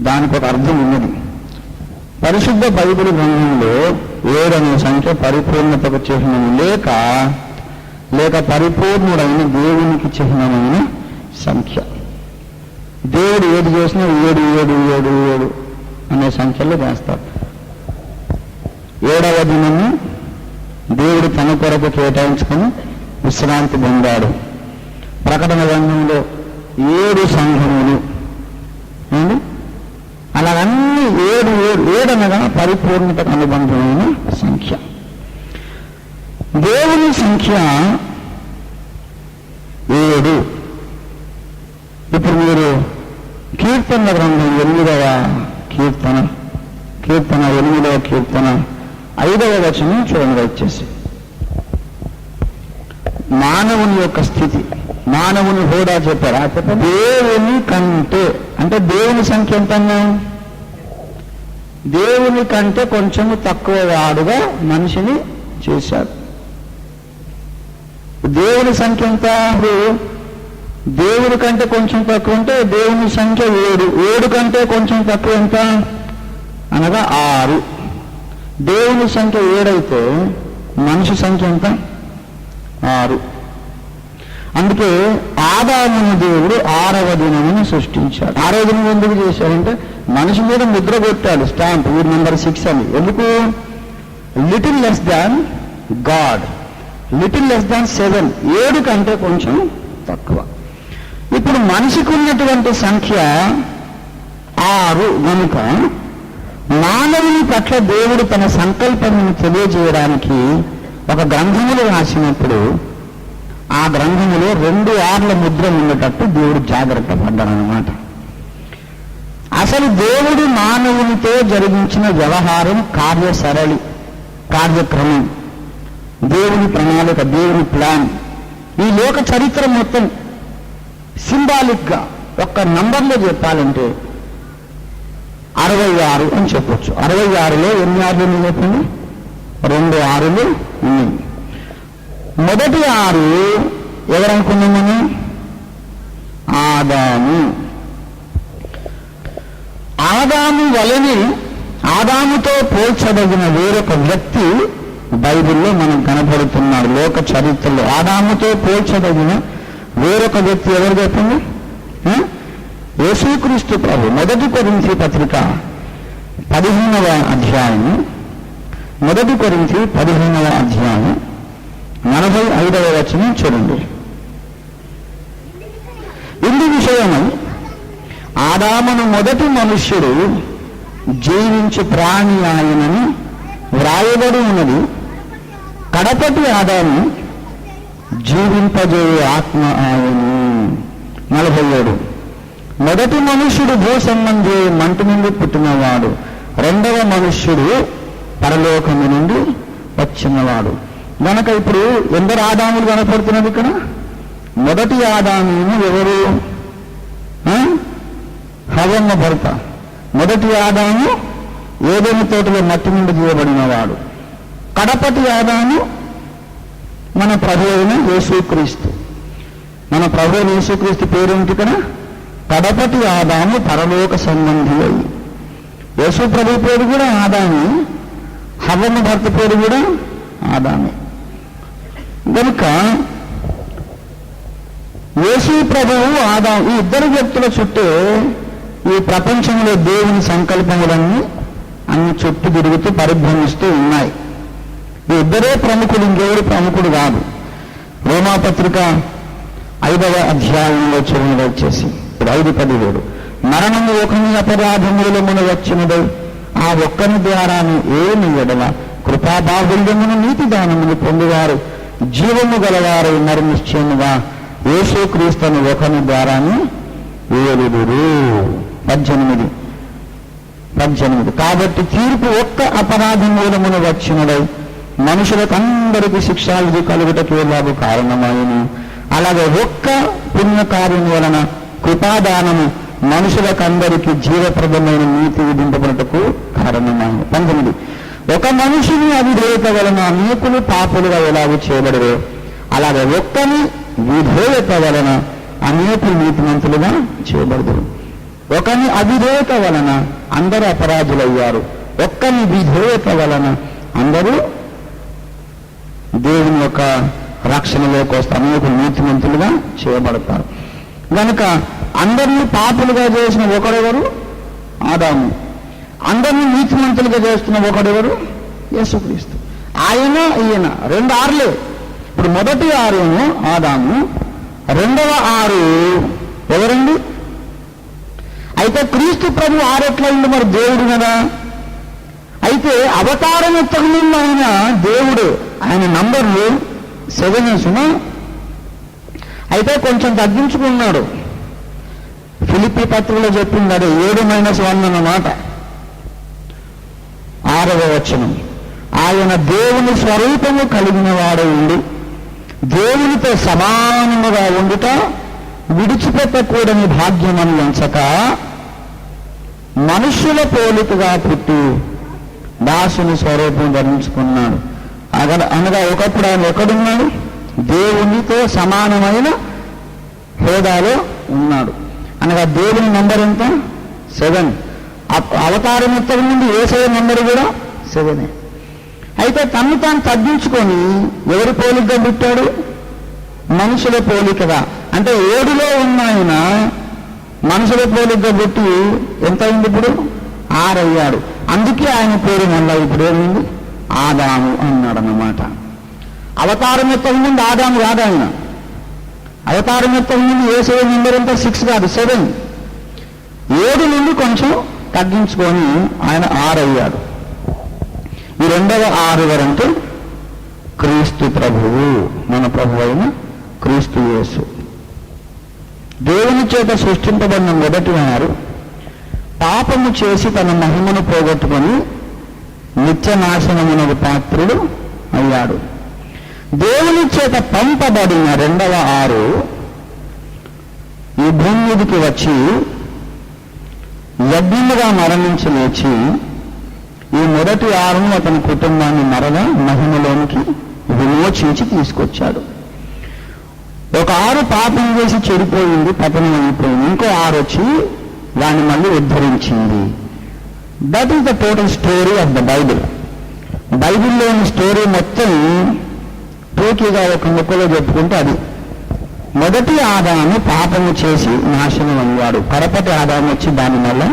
దానికి ఒక అర్థం ఉన్నది. పరిశుద్ధ బైబిల్ గ్రంథంలో 7 అనే సంఖ్య పరిపూర్ణతకు చిహ్నము లేక పరిపూర్ణుడైన దేవునికి చిహ్నమైన సంఖ్య. దేవుడు ఏది చేసినా 7 7 7 7 అనే సంఖ్యలో చేస్తాడు. 7వ దినము దేవుడు తన కొరకు కేటాయించుకొని విశ్రాంతి పొందాడు. ప్రకటన గ్రంథంలో 7 సంఘములు, అలాగన్నీ 7 అనగా పరిపూర్ణతకు అనుబంధమైన సంఖ్య. దేవుని సంఖ్య 7. ఇప్పుడు మీరు కీర్తన గ్రంథం 8వ కీర్తన 8వ కీర్తన 5వ వచనం చూడండి. వచ్చేసి మానవుని యొక్క స్థితి, మానవుని హోదా చెప్పారు. దేవుని కంటే అంటే దేవుని సంఖ్య ఎంత? దేవుని కంటే కొంచెము తక్కువ వాడుగా మనిషిని చేశారు. దేవుని సంఖ్య ఎంత? దేవుడి కంటే కొంచెం తక్కువ ఉంటే దేవుని సంఖ్య 7. 7 కంటే కొంచెం తక్కువ ఎంత అనగా 6. దేవుని సంఖ్య 7 అయితే మనిషి సంఖ్య ఎంత? 6. అందుకే ఆదాముని దేవుడు 6వ దినమును సృష్టించాడు. 6వ దినం ఎందుకు చేశాడంటే మనిషి మీద ముద్ర కొట్టాడు, స్టాంప్, ఈ నెంబర్ 6 అని. ఎందుకు? Little less than God, little less than 7. 7 కంటే కొంచెం తక్కువ. ఇప్పుడు మనిషికి ఉన్నటువంటి సంఖ్య 6 కనుక మానవుని పట్ల దేవుడు తన సంకల్పమును తెలియజేయడానికి ఒక గ్రంథములు రాసినప్పుడు ఆ గ్రంథములో 2 6ల ముద్ర ఉండేటట్టు దేవుడు జాగ్రత్త పడ్డాడనమాట. అసలు దేవుడు మానవునితో జరిగించిన వ్యవహారం కార్యక్రమం, దేవుని ప్రణాళిక, దేవుని ప్లాన్, ఈ లోక చరిత్ర మొత్తం సింబాలిక్ గా ఒక్క నంబర్లో చెప్పాలంటే 66 అని చెప్పొచ్చు. 66లో ఎన్ని 6లు ఉన్నాయి చెప్పండి? 2 6లు ఉన్నాయి. మొదటి 6 ఎవరనుకున్నామని? ఆదాము. ఆదాము వలనే ఆదాముతో పోల్చదగిన వేరొక వ్యక్తి బైబిల్లో మనం కనపడుతున్నాడు. లోక చరిత్రలో ఆదాముతో పోల్చదగిన వేరొక వ్యక్తి ఎవరు చెప్పండి? యేసుక్రీస్తు ప్రభు. 1 కొరింథీ పత్రిక 15వ అధ్యాయం, 1 కొరింథీ 15వ అధ్యాయం 45వ వచనం చూడండి. ఇందు విషయమై ఆదామును మొదటి మనుష్యుడు జీవించు ప్రాణి ఆయనని వ్రాయబడి ఉన్నది. కడపటి ఆదాము జీవింపజేయు ఆత్మ ఆయను. 47. మొదటి మనుష్యుడు భూ సంబంధి మంటి నుండి పుట్టినవాడు, 2వ మనుష్యుడు పరలోకము నుండి వచ్చినవాడు. గనక ఇప్పుడు ఎందరు ఆదాములు కనపడుతున్నది ఇక్కడ? మొదటి ఆదాము ఎవరు? హవ్వమ్మ భర్త. మొదటి ఆదాము ఏదైనా తోటలో మట్టి నుండి తీయబడినవాడు. కడపటి ఆదాము మన ప్రభు అయిన యేసుక్రీస్తు. మన ప్రభు అయిన యేసుక్రీస్తు పేరేంటి ఇక్కడ? కడపటి ఆదాము పరలోక సంబంధి అయి. యేసు ప్రభు పేరు కూడా ఆదామే, హవ్వమ్మ భర్త పేరు కూడా ఆదామే. కనుక యేసు ప్రభువు ఆదాము ఈ ఇద్దరు వ్యక్తుల చుట్టే ఈ ప్రపంచంలో దేవుని సంకల్పములన్నీ అన్ని చుట్టూ తిరుగుతూ పరిభ్రమిస్తూ ఉన్నాయి. ఈ ఇద్దరే ప్రముఖులు, ఇంకెవరు ప్రముఖుడు కాదు. రోమాపత్రిక 5వ అధ్యాయంలో చూడండి. వచ్చేసి 5:17 మరణము ఒకని అపరాధములమున వచ్చినదై ఆ ఒక్కని ద్వారాను ఏమి ఎడల కృపాబాహుల్యమును నీతి దానమును పొందువారు జీవము గలవారు నిశ్చయముగా యేసుక్రీస్తును ఒకని ద్వారాను ఏలుదురు. 18 కాబట్టి తీర్పు ఒక్క అపరాధ మూలమును వచ్చినదై మనుషులకు అందరికీ శిక్షావిధి కలుగుటకు ఎలాగూ కారణమాయను. అలాగే ఒక్క పుణ్యకార్యం వలన కృపాదానము మనుషులకు అందరికీ జీవప్రదమైన నీతి విధింపబడటకు కారణమాయను. 19, ఒక మనిషిని అవిధేయత వలన అనేకులు పాపులుగా ఎలాగూ చేయబడరు, అలాగే ఒక్కని విధేయత వలన అనేకులు నీతిమంతులుగా చేయబడదురు. ఒకని అవిధేయత వలన అందరూ అపరాధులయ్యారు, ఒక్కని విధేయత వలన అందరూ దేవుని యొక్క రక్షణలోకి వస్తే అనేకులు నీతిమంతులుగా చేయబడతారు. కనుక అందరినీ పాపులుగా చేసిన ఒకడెవరు? ఆదాము. అందరినీ నీతిమంతులుగా చేస్తున్న ఒకడెవరు? యేసుక్రీస్తు. ఆయన ఈయన 2 ఆరులే. ఇప్పుడు మొదటి 6 ఆదాము, రెండవ 6 ఎవరండి? అయితే క్రీస్తు ప్రభు 6 ఎట్లయింది? మరి దేవుడు కదా. అయితే అవతారం ఎత్తకుండా ఆయన దేవుడు, ఆయన నంబర్లు 7 అయితే కొంచెం తగ్గించుకున్నాడు. ఫిలిప్పీ పత్రికలో చెప్పింది 7-1 అన్నమాట. 6వ వచనం, ఆయన దేవుని స్వరూపము కలిగిన వాడై ఉండి దేవునితో సమానముగా ఉండుట విడిచిపెట్టకూడని భాగ్యమని ఎంచక మనుష్యుల పోలికగా పుట్టి దాసుని స్వరూపం ధరించుకున్నాడు. అనగా ఒకప్పుడు ఆయన ఎక్కడున్నాడు? దేవునితో సమానమైన హోదాలో ఉన్నాడు. అనగా దేవుని నంబర్ ఎంత? 7. అవతారం ఎత్తడి నుండి యేసయ్య నంబర్ కూడా 7. అయితే తను తాను తగ్గించుకొని ఎవరి పోలికగా పుట్టాడు? మనుషుల పోలికగా. అంటే 7లో ఉన్న ఆయన మనుషుల పోలికగా పుట్టి ఎంత అయింది? ఇప్పుడు 6 అయ్యాడు. అందుకే ఆయన పేరు మళ్ళా ఇప్పుడు ఏమైంది? ఆదాము అన్నాడు అన్నమాట. అవతారం ఎత్తడి నుండి ఆదాము కాదు ఆయన. అవతారం ఎత్తడి నుండి యేసయ్య నంబర్ ఎంత? 6 కాదు, 7. 7 నుండి కొంచెం తగ్గించుకొని ఆయన 6 అయ్యాడు. ఈ రెండవ 6 ఎవరంటే క్రీస్తు ప్రభువు, మన ప్రభు అయిన క్రీస్తు యేసు. దేవుని చేత సృష్టింపబడిన మొదటి వారు పాపము చేసి తన మహిమను పోగొట్టుకొని నిత్య నాశనమునకు పాత్రుడు అయ్యాడు. దేవుని చేత పంపబడిన రెండవ 6 ఈ భూమి మీదకి వచ్చి యజ్ఞముగా మరణించి లేచి ఈ మొదటి 6 అతని కుటుంబాన్ని మరల మహిమలోనికి విమోచించి తీసుకొచ్చాడు. ఒక 6 పాపం చేసి చెడిపోయింది, పతనం అయిపోయింది. ఇంకో 6 వచ్చి దాన్ని మళ్ళీ ఉద్ధరించింది. That is the total story of the Bible. బైబిల్లోని స్టోరీ మొత్తం టోకీగా ఒక ముక్కలో చెప్పుకుంటే అది మొదటి ఆదాము పాపము చేసి నాశనం అయ్యాడు. కడపటి ఆదాము వచ్చి దాన్ని మళ్ళా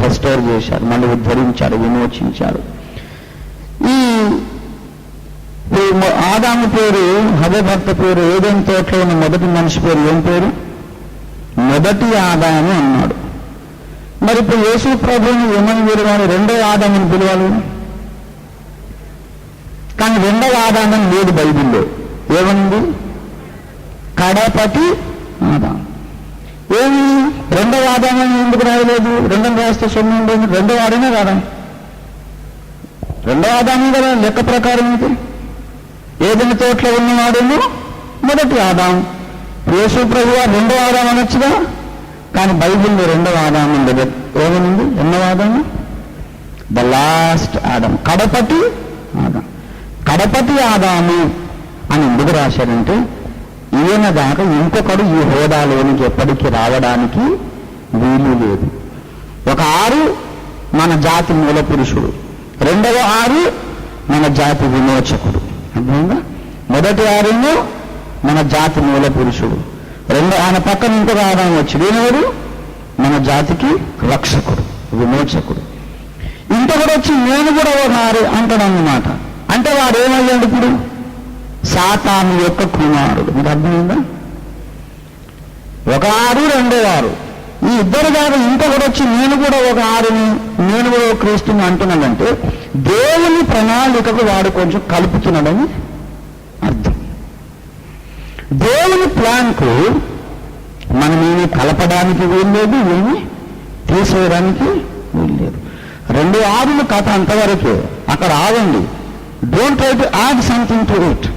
రెస్టోర్ చేశారు, మళ్ళీ ఉద్ధరించాడు, విమోచించాడు. ఈ ఆదాము పేరు, హవ్వ భర్త పేరు, ఏదైనా తోటలో ఉన్న మొదటి మనిషి పేరు ఏం పేరు? మొదటి ఆదాము అన్నాడు. మరి ఇప్పుడు యేసు ప్రభువుని ఏమని పిలవాలి? రెండవ ఆదాముని పిలవాలి. కానీ రెండవ ఆదామం లేదు బైబిల్లో. ఏమనుంది? కడపటి ఆదాము. ఏమి రెండవ ఆదామని ఎందుకు రాయలేదు? రెండవ రాస్తే సొమ్ము రెండవ ఆడనే కాదా? రెండవ ఆదామే కదా లెక్క ప్రకారం. అయితే ఏదైనా తోటలో ఉన్నవాడేమో మొదటి ఆదాం. యేసు ప్రభువు రెండవ ఆదాం అనొచ్చుగా. కానీ బైబిల్లో రెండవ ఆదాం ఉండదు. ఏమనుంది? ఎన్నవ ఆదాము? ద లాస్ట్ ఆదాం, కడపటి ఆదాం. కడపటి ఆదాము అని ఎందుకు రాశారంటే ఈయన దాకా ఇంకొకడు ఈ హోదాలోనికి ఎప్పటికీ రావడానికి వీలు లేదు. ఒక 6 మన జాతి మూల పురుషుడు, రెండవ 6 మన జాతి విమోచకుడు. అర్థమైందా? మొదటి 6 మన జాతి మూల పురుషుడు, ఆయన పక్కన ఇంకొక ఆదాం వచ్చి ఈయనవాడు మన జాతికి రక్షకుడు, విమోచకుడు. ఇంకొకడు వచ్చి నేను కూడా ఒక 6 అంటాడు అన్నమాట. అంటే వాడు ఏమయ్యాడు? ఇప్పుడు సాతాను యొక్క కుమారుడు. మీకు అర్థమైందా? ఒక 6, రెండో 6. ఈ ఇద్దరు కాదు ఇంకొకటి వచ్చి నేను కూడా ఒక 6ని, నేను కూడా ఒక క్రీస్తుని అంటున్నాడంటే దేవుని ప్రణాళికకు వాడు కొంచెం కలుపుతున్నాడని అర్థం. దేవుని ప్లాన్కు మనమేమి కలపడానికి వీల్లేదు, ఏమి తీసేయడానికి వీల్లేదు. 2 6 కథ అంతవరకే. అక్కడ ఆగండి. Don't try to add something to it.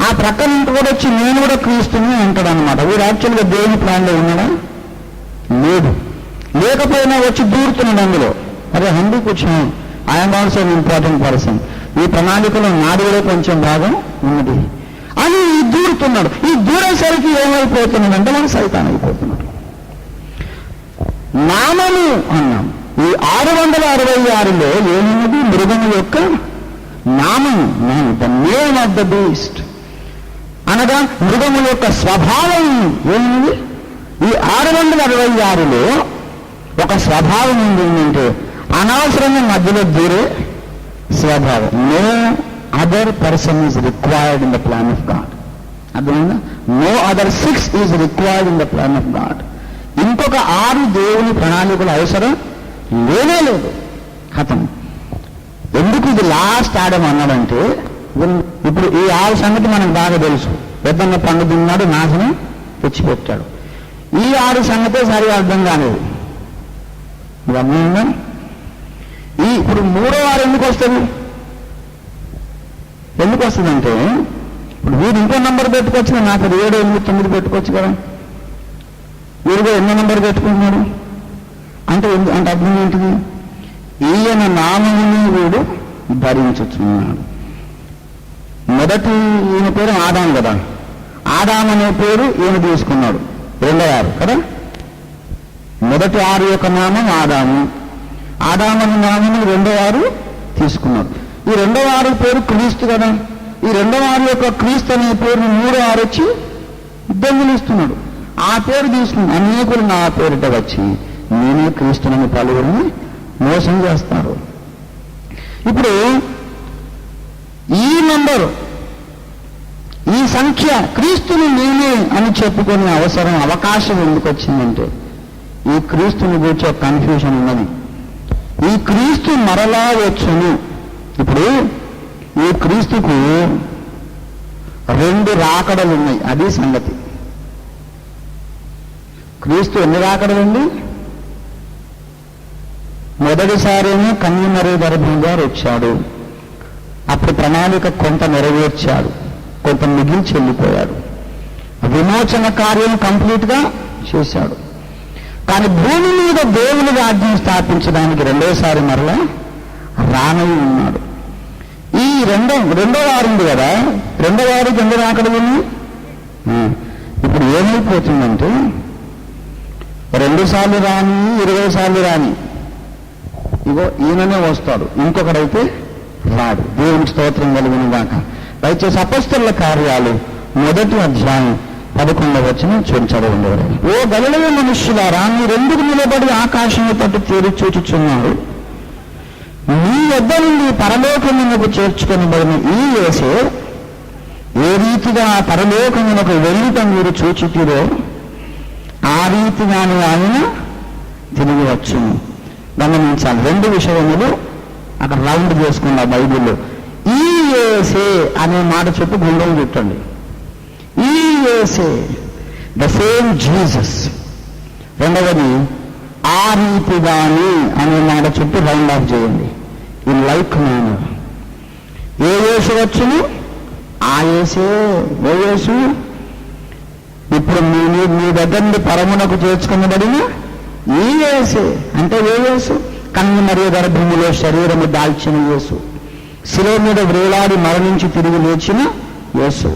ఆ ప్రక్కన ఇంకొకటి వచ్చి నేను కూడా క్రీస్తుని అంటాడు అనమాట. వీడు యాక్చువల్గా దేవుని ప్లాన్లో ఉన్నాడా? లేదు. లేకపోయినా వచ్చి దూరుతున్నాడు అందులో. అరే హండి కూర్చొని I'm also an important person, ఈ ప్రణాళికలో నాది కూడా కొంచెం భాగం ఉన్నది అని దూరుతున్నాడు. ఈ దూరేసరికి ఏమైపోతున్నాడు అంటే మన సైతాన్ అయిపోతున్నాడు. నామము అన్నాం. ఈ 666లో ఏమున్నది? మృగము యొక్క నామము, the name of the beast, అనగా మృగము యొక్క స్వభావం ఏముంది? ఈ 666లో ఒక స్వభావం ఏంటంటే అనవసరంగా మధ్యలో దూరే స్వభావం. No other person is required in the plan of God. అర్థమైందా? No other 6 is required in the plan of God. ఇంకొక 6 దేవుని ప్రణాళికలు అవసరం లేనే లేదు. కథం. ఎందుకు ఇది లాస్ట్ ఆడమ్ అన్నాడంటే, ఇప్పుడు ఈ 6 సంగతి మనకు బాగా తెలుసు. పెద్దన్న పండు తిన్నాడు, నాశనం తెచ్చిపెట్టాడు. ఈ 6 సంగతే సరిగా అర్థం కాలేదు. గమనిందా? ఇప్పుడు 3వ వారు ఎందుకు వస్తుంది? ఎందుకు వస్తుందంటే, ఇప్పుడు వీడు ఇంకో నంబర్ పెట్టుకోవచ్చు కదా, నాకు 7, 8, 9 పెట్టుకోవచ్చు కదా. వీరుగా ఎన్నో నంబర్ పెట్టుకుంటున్నాడు అంటే అంటే అర్థం ఏంటిది? ఈయన నామముని వీడు ధరించుతున్నాడు. మొదటి ఈయన పేరు ఆదాం కదా. ఆదాం అనే పేరు ఈయన తీసుకున్నాడు. 2వ వారు కదా. మొదటి 6 యొక్క నామం ఆదాము. ఆదాం అనే నామం 2వ వారు తీసుకున్నాడు. ఈ 2వ వారి పేరు క్రీస్తు కదా. ఈ 2వ వారి యొక్క క్రీస్తు అనే పేరుని 3వ వారు వచ్చి దొంగిలిస్తున్నాడు. ఆ పేరు తీసుకుని అనేకులు నా పేరిట వచ్చి నేనే క్రీస్తునని పలువురిని మోసం చేస్తారు. ఇప్పుడు ఈ నంబరు, ఈ సంఖ్య క్రీస్తుని నేనే అని చెప్పుకునే అవకాశం ఎందుకు వచ్చిందంటే, ఈ క్రీస్తుని గురించి ఒక కన్ఫ్యూజన్ ఉన్నది. ఈ క్రీస్తు మరలా వచ్చును. ఇప్పుడు ఈ క్రీస్తుకు 2 రాకడలు ఉన్నాయి. అది సంగతి. క్రీస్తు ఎన్ని రాకడలండి? మొదటిసారేమో కన్యమరియు గర్భంగా వచ్చాడు. అప్పుడు ప్రణాళిక కొంత నెరవేర్చాడు, కొంత మిగిల్చి వెళ్ళిపోయాడు. విమోచన కార్యం కంప్లీట్గా చేశాడు. కానీ భూమి మీద దేవుని రాజ్యం స్థాపించడానికి 2వసారి మరలా రానై ఉన్నాడు. ఈ రెండో వారు ఉంది కదా, 2వ వారికి ఎందుకు రాకడలు? ఇప్పుడు ఏమైపోతుందంటే 2 సార్లు రాని, 20 సార్లు రాని, ఇగో ఈయననే వస్తాడు, ఇంకొకడైతే రాడు. దేవునికి స్తోత్రం కలిగిన దాకా. దయచేసి అపొస్తలుల కార్యాలు 1వ అధ్యాయం 11వ వచనం చదవండి. ఓ గలిలయ మనుష్యులారా, మీరెందుకు నిలబడి ఆకాశము తట్టు తేరి చూచుచున్నారు? మీ వద్ద నుండి పరలోకమునకు చేర్చుకొనబడిన ఈ యేసే ఏ రీతిగా పరలోకమునకు వెళ్ళుట మీరు చూచుతిరో ఆ రీతిగానే ఆయన తిరిగి వచ్చును. గమనించాలి. 2 విషయములు అక్కడ రౌండ్ చేసుకున్న బైబిల్లో. ఈ యేసే అనే మాట చెప్పి గుండెం చుట్టండి. ఈ యేసే, ద సేమ్ జీసస్. 2వది ఆ రీతిగాని అనే మాట చెప్పి రౌండ్ ఆఫ్ చేయండి. In like manner. ఏ యేసు వచ్చును? ఆ యేసే. ఏ యేసు? ఇప్పుడు మీ దగ్గర నుండి పరమునకు చేర్చుకునబడిన ఈ యేసే. అంటే ఏ యేసు? కన్యమరియు గర్భములో శరీరము దాల్చిన యేసు, శిలువ మీద వ్రేలాడి మరణించి తిరిగి లేచిన యేసు.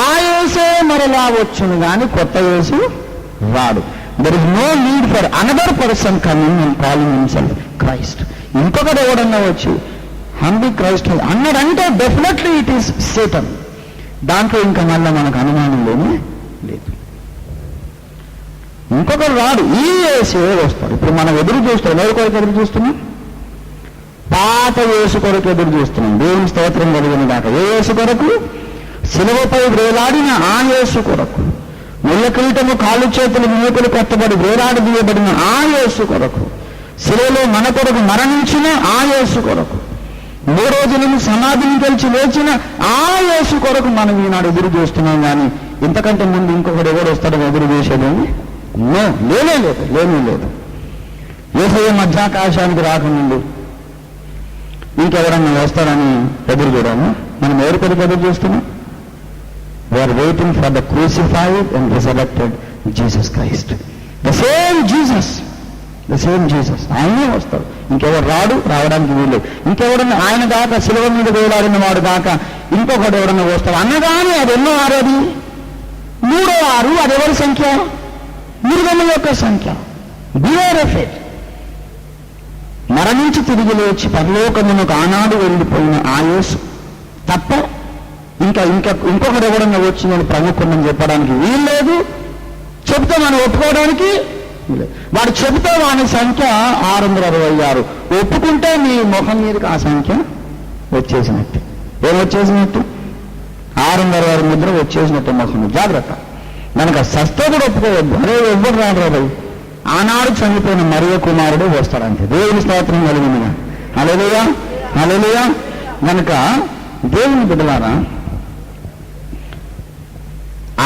ఆ యేసే మరలా వచ్చును కానీ కొత్త యేసు రాడు. There is no need for another person coming and calling himself Christ. ఇంకొకటి ఎవడన్నా వచ్చి హంబి క్రైస్ట్ అన్నాడంటే డెఫినెట్లీ ఇట్ ఈస్ సేటన్. దాంట్లో ఇంకా మళ్ళీ మనకు అనుమానం లేదు. ఇంకొకరు రాడు, ఈ యేసే వస్తాడు. ఇప్పుడు మనం ఎదురు చూస్తాం. ఎవరి కొరకు ఎదురు చూస్తున్నాం? పాత యేసు కొరకు ఎదురు చూస్తున్నాం. దేవుని స్తోత్రం కలిగిన దాకా. ఏ యేసు కొరకు? శిలువపై వేలాడిన ఆ యేసు కొరకు. ముళ్ళ కిరీటము, కాళ్ళు చేతులు మూకులు కట్టబడి వేలాడదీయబడిన ఆ యేసు కొరకు. శిలువలో మన కొరకు మరణించిన ఆ యేసు కొరకు. 3 రోజులను సమాధిని గెలిచి లేచిన ఆ యేసు కొరకు మనం ఈనాడు ఎదురు చూస్తున్నాం. కానీ ఇంతకంటే ముందు ఇంకొకటి ఎవరు వస్తాడో ఎదురు చేసేదేమి లేనే లేదు. యేసయ్య మధ్యాకాశానికి రాకముందు ఇంకెవరన్నా వస్తారని ఎదురు చూడాలి. మనం ఎవరి కొరకు ఎదురు చూస్తున్నాం? We are waiting for the crucified and resurrected Jesus Christ. The same Jesus, the same Jesus, ఆయనే వస్తాడు. ఇంకెవరు రావడానికి వీళ్ళు. ఇంకెవడన్నా ఆయన దాకా శిలువ మీద వేలాడిన వాడు దాకా ఇంకొకటి ఎవరన్నా వస్తాడు అన్నగానే అది ఎన్నో ఆరు, అది 3వ 6. అది ఎవరి సంఖ్య? మృగముల యొక్క సంఖ్య. Beware of it. మరణించి తిరిగి లేచి పరలోకమునకు ఆనాడు వెళ్ళిపోయిన ఆ యేసు తప్ప ఇంకొకటి ఎవరన్నా వచ్చి నేను ప్రముఖుడిని చెప్పడానికి వీలు లేదు. చెబితే మనం ఒప్పుకోవడానికి వాడు చెబితే వాని సంఖ్య 666. ఒప్పుకుంటే నీ ముఖం మీదకి ఆ సంఖ్య వచ్చేసినట్టు. ఏమొచ్చేసినట్టు? 666 ముద్ర వచ్చేసినట్టు ముఖం. జాగ్రత్త. మనకు సస్తే కూడా ఒప్పుకోవద్దు. అరే ఎవ్వరు రాడు రాబోయ్, ఆనాడు చనిపోయిన మరియ కుమారుడు వస్తాడంతే. దేవుని స్తోత్రం కలిగినగా. హల్లెలూయా, హల్లెలూయా. కనుక దేవుని బిడ్డలారా,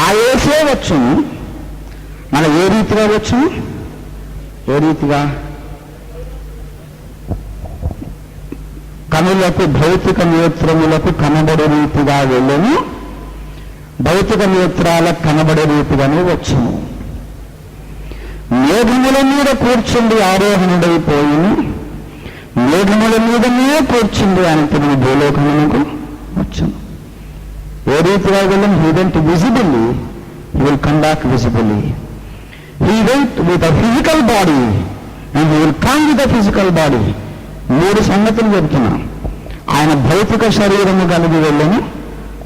ఆ యేసే వచ్చును. మన ఏ రీతిగా వచ్చును? ఏ రీతిగా? కనులకు భౌతిక నేత్రములకు కనబడే రీతిగా వెళ్ళను, భౌతిక నేత్రాలకు కనబడే రీతిగానే వచ్చును. మేఘముల మీద కూర్చుండి ఆరోహణుడైపోయిను, మేఘముల మీదనే కూర్చుండి ఆయన తిరిగి భూలోకమునకు వచ్చును. ఏ రీతిగా వెళ్ళను? He went visibly, he will come back visibly. He went with a physical body and he will come with a physical body. 3 సంగతులు చెబుతున్నా. ఆయన భౌతిక శరీరము కలిగి వెళ్ళను,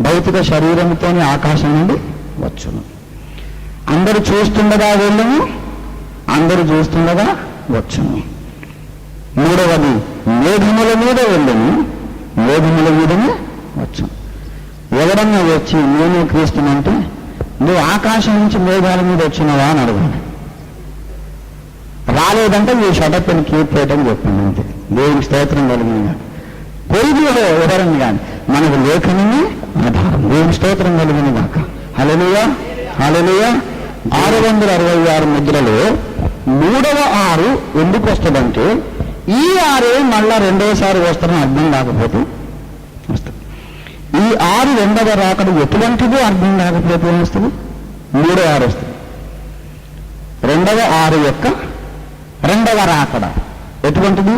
భౌతిక శరీరముతోనే ఆకాశం నుండి వచ్చును. అందరూ చూస్తుండగా వెళ్ళను, అందరూ చూస్తుండగా వచ్చును. 3వది మేఘముల మీద వెళ్ళను, మేఘముల మీదనే వచ్చును. ఎవరన్నా వచ్చి నేనే క్రీస్తునంటే నువ్వు ఆకాశం నుంచి మేఘాల మీద వచ్చినవా అని అడగాలి. రాలేదంటే ఈ షటప్పని కీర్పేయటం చెప్పండి అంతే. దేవుని స్తోత్రం కలిగిన కొయ్యలో ఎవరని కానీ మనకు లేఖనమే ఆధారం. దేవుని స్తోత్రం కలిగిన దాకా. హల్లెలూయా, హల్లెలూయా. 666 ముద్రలో 3వ 6 ఎందుకు వస్తుందంటే ఈ 6 మళ్ళా 2వసారి వస్తారని అర్థం కాకపోతే వస్తుంది. ఈ 6 2వ రాకడ ఎటువంటిదో అర్థం కాకపోతే వస్తుంది. 3వ 6 వస్తుంది. 2వ 6 యొక్క 2వ రాకడ ఎటువంటిది?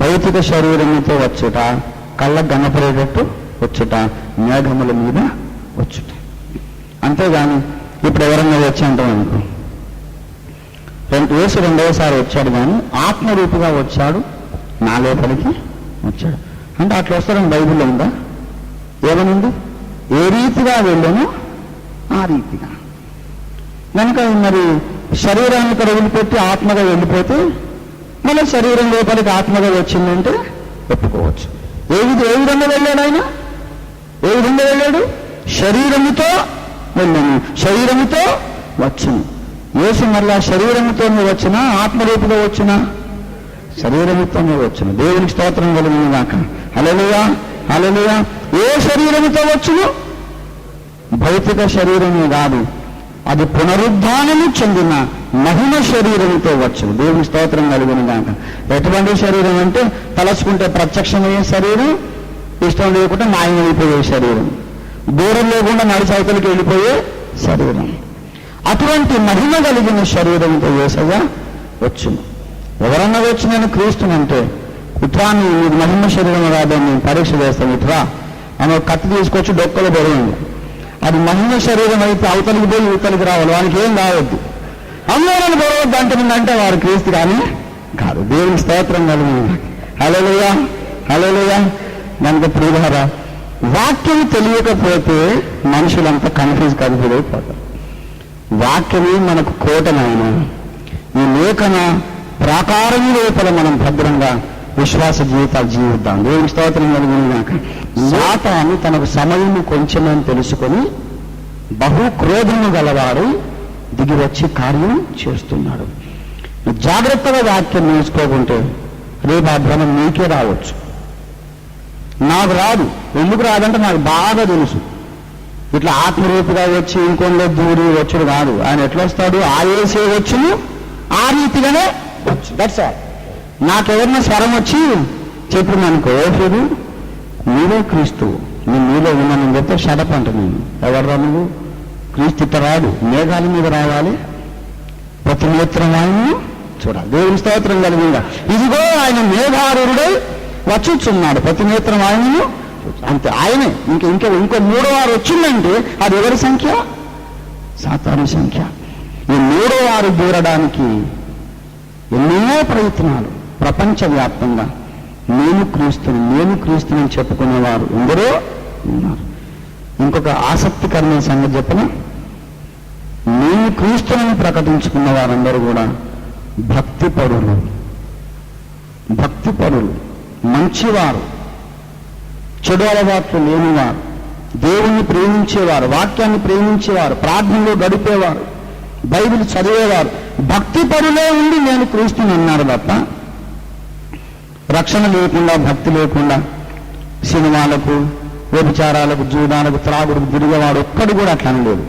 భౌతిక శరీరముతో వచ్చుట, కళ్ళకు కనపడేటట్టు వచ్చుట, మేఘముల మీద వచ్చుట. అంతేగాని ఇప్పుడు ఎవరన్నా వచ్చి అంటాం అనుకో, యేసు 2వసారి వచ్చాడు కానీ ఆత్మరూపుగా వచ్చాడు, నా లోపలికి వచ్చాడు అంటే అట్లా వస్తాడని బైబిల్లో ఉందా? ఏమనుంది? ఏ రీతిగా వెళ్ళాను ఆ రీతిగా. కనుక మరి శరీరాన్ని ఇక్కడ వదిలిపెట్టి ఆత్మగా వెళ్ళిపోతే మళ్ళీ శరీరం లోపలికి ఆత్మగా వచ్చిందంటే ఒప్పుకోవచ్చు. ఏ విధంగా వెళ్ళాడు ఆయన? ఏ విధంగా వెళ్ళాడు? శరీరముతో వెళ్ళాను, శరీరముతో వచ్చును. యేసు మళ్ళా శరీరముతోనే వచ్చినా ఆత్మరూపుగా వచ్చినా శరీరముతోనే వచ్చును. దేవునికి స్తోత్రం కలిగిన దాకా. హల్లెలూయా, హల్లెలూయా. ఏ శరీరముతో వచ్చును? భౌతిక శరీరమే కాదు, అది పునరుద్ధానము చెందిన మహిమ శరీరంతో వచ్చును. దేవుని స్తోత్రం కలిగిన దాకా. ఎటువంటి శరీరం అంటే తలచుకుంటే ప్రత్యక్షమయ్యే శరీరం, ఇష్టం లేకుండా మాయమైపోయే శరీరం, దూరం లేకుండా నడిచవతలకి వెళ్ళిపోయే శరీరం. అటువంటి మహిమ కలిగిన శరీరంతో యేసయ్య వచ్చును. ఎవరన్నా వచ్చి నేను క్రీస్తునంటే ఇట్రా, నీకు మహిమ శరీరం రాదని నేను పరీక్ష చేస్తాను, ఇట్రా అని ఒక కత్తి తీసుకొచ్చి డొక్కలు బరువు. అది మహిమ శరీరం అయితే అవతలికి పోయి ఇవతలికి రావాలి, వానికి ఏం కావద్దు. అందరూ బరవద్దు అంటుందంటే వారు క్రీస్తు కానీ కాదు. దేవుని స్తోత్రం కలిగిన. హల్లెలూయా, హల్లెలూయా. కనుక ప్రియులారా, వాక్యం తెలియకపోతే మనుషులంతా కన్ఫ్యూజ్ అయిపోతారు. వాక్యమే మనకు కోటనైన ఈ లేఖన ప్రాకారం లోపల మనం భద్రంగా విశ్వాస జీవితాలు జీవిద్దాం. దేవుని స్తోత్రం కలిగినాక సాతాను తనకు సమయము కొంచెమని తెలుసుకొని బహు క్రోధము గలవాడు దిగి వచ్చి కార్యం చేస్తున్నాడు. జాగ్రత్తగా వాక్యం నేర్చుకోకుంటే రేపు ఆ భ్రమం నీకే రావచ్చు. నాకు రాదు. ఎందుకు రాదంటే నాకు బాగా తెలుసు. ఇట్లా ఆత్మరూపుగా వచ్చి ఇంకొండో దూరి వచ్చుడు కాదు. ఆయన ఎట్లా వస్తాడు? ఆ యేసే వచ్చును, ఆ రీతిగానే వచ్చు. That's all. నాకెవరన్నా స్వరం వచ్చి చెప్పినానుకో ఓఫీరు నీవే క్రీస్తు, నేను నీలో ఉన్నానని చెప్తే షడప్ అంట. నేను ఎవర్రా నువ్వు? క్రీస్తు ఇట్ట రాడు, మేఘాల మీద రావాలి, ప్రతి నేత్రం ఆయన్ని చూడాలి. దేవుని స్తోత్రం కలిగిందా. ఇదిగో ఆయన మేఘారుడై వచ్చుచున్నాడు, ప్రతి నేత్రం ఆయనను అంతే. ఆయనే ఇంకో మూడో వారు వచ్చిందంటే అది ఎవరి సంఖ్య? సాతాను సంఖ్య. ఈ మూడో వారు దూరడానికి ఎన్నో ప్రయత్నాలు ప్రపంచవ్యాప్తంగా. నేను క్రీస్తుని చెప్పుకునేవారు ఎందరో ఉన్నారు. ఇంకొక ఆసక్తికరమైన సంగతి చెప్పిన, నేను క్రీస్తుని ప్రకటించుకున్న వారందరూ కూడా భక్తిపరులు, మంచివారు, చెడు అలవాట్లు లేనివారు, దేవుణ్ణి ప్రేమించేవారు, వాక్యాన్ని ప్రేమించేవారు, ప్రార్థనలో గడిపేవారు, బైబిల్ చదివేవారు, భక్తిపరులే ఉండి నేను క్రీస్తుని అన్నారు తప్ప రక్షణ లేకుండా, భక్తి లేకుండా సినిమాలకు, వ్యభిచారాలకు, జూదాలకు, త్రాగుడుకు తిరిగేవాడు ఒక్కడు కూడా అట్లా అనలేదు.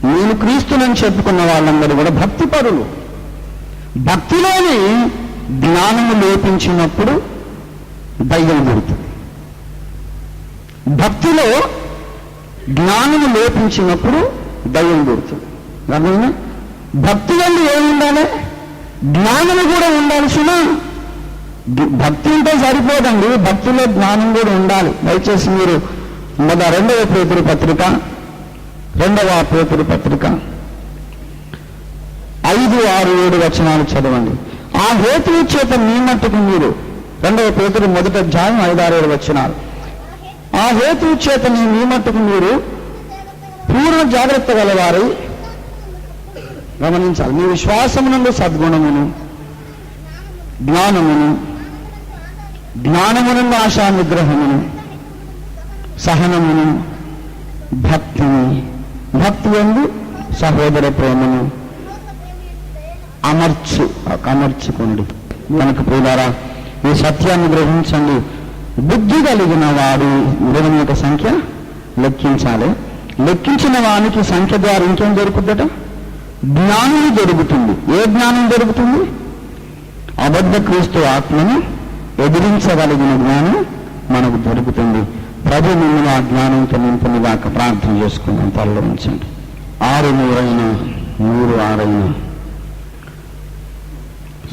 నేను క్రీస్తునని చెప్పుకున్న వాళ్ళందరూ కూడా భక్తిపరులు. భక్తిలోని జ్ఞానము లోపించినప్పుడు దయ్యం దొరుకుతుంది. భక్తిలో జ్ఞానము లోపించినప్పుడు దయ్యం దొరుకుతుంది. అర్థమైందా? భక్తి వల్ల ఏమి ఉండాలి? జ్ఞానము కూడా ఉండాల్సిన. భక్తి ఉంటే సరిపోదండి, భక్తిలో జ్ఞానం కూడా ఉండాలి. దయచేసి మీరు 2వ పేతురు పత్రిక 5, 6, 7 వచనాలు చదవండి. ఆ హేతువు చేత మీ మట్టుకు మీరు, 2వ పేతురు 1వ అధ్యాయం 5, 6, 7 వచనాలు. ఆ హేతువు చేత మీ మట్టుకు మీరు పూర్ణ జాగ్రత్త గలవారై గమనించాలి. మీ విశ్వాసమునందు సద్గుణమును, జ్ఞానమునందు ఆశా నిగ్రహమును, సహనమును, భక్తి యందు సహోదర ప్రేమను అమర్చుకోండి. మనకు ప్రియులారా, ఈ సత్యాన్ని గ్రహించండి. బుద్ధి కలిగిన వాడు మృగం యొక్క సంఖ్య లెక్కించాలి. లెక్కించిన వానికి సంఖ్య ద్వారా ఇంకేం దొరుకుతుందట? జ్ఞానం దొరుకుతుంది. ఏ జ్ఞానం దొరుకుతుంది? అబద్ధ క్రీస్తు ఆత్మను ఎదిరించగలిగిన జ్ఞానం మనకు దొరుకుతుంది. ప్రభు మిమ్మల్ని ఆ జ్ఞానంతో నింపుని దాకా ప్రార్థన చేసుకుందాం. తలలో ఉంచండి. 6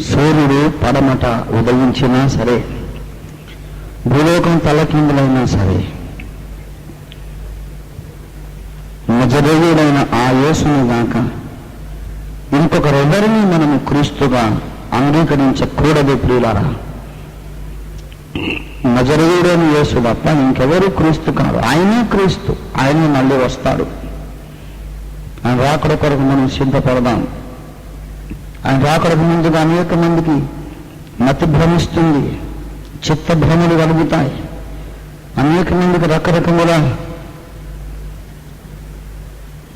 సూర్యుడు పడమట ఉదయించినా సరే, భూలోకం తలకిందులైనా సరే, నజరేయుడైన ఆ యేసుని దాకా ఇంకొకరెవరిని మనము క్రీస్తుగా అంగీకరించకూడదు. ప్రియులారా, నజరేయుడైన యేసు తప్ప ఇంకెవరు క్రీస్తు కాదు. ఆయనే క్రీస్తు. ఆయనే మళ్ళీ వస్తాడు. ఆయన రాకడ కొరకు మనం సిద్ధపడదాం. ఆయన రాకడకు ముందుగా అనేక మందికి మతి భ్రమిస్తుంది, చిత్త భ్రమలు కలుగుతాయి. అనేక మందికి రకరకముల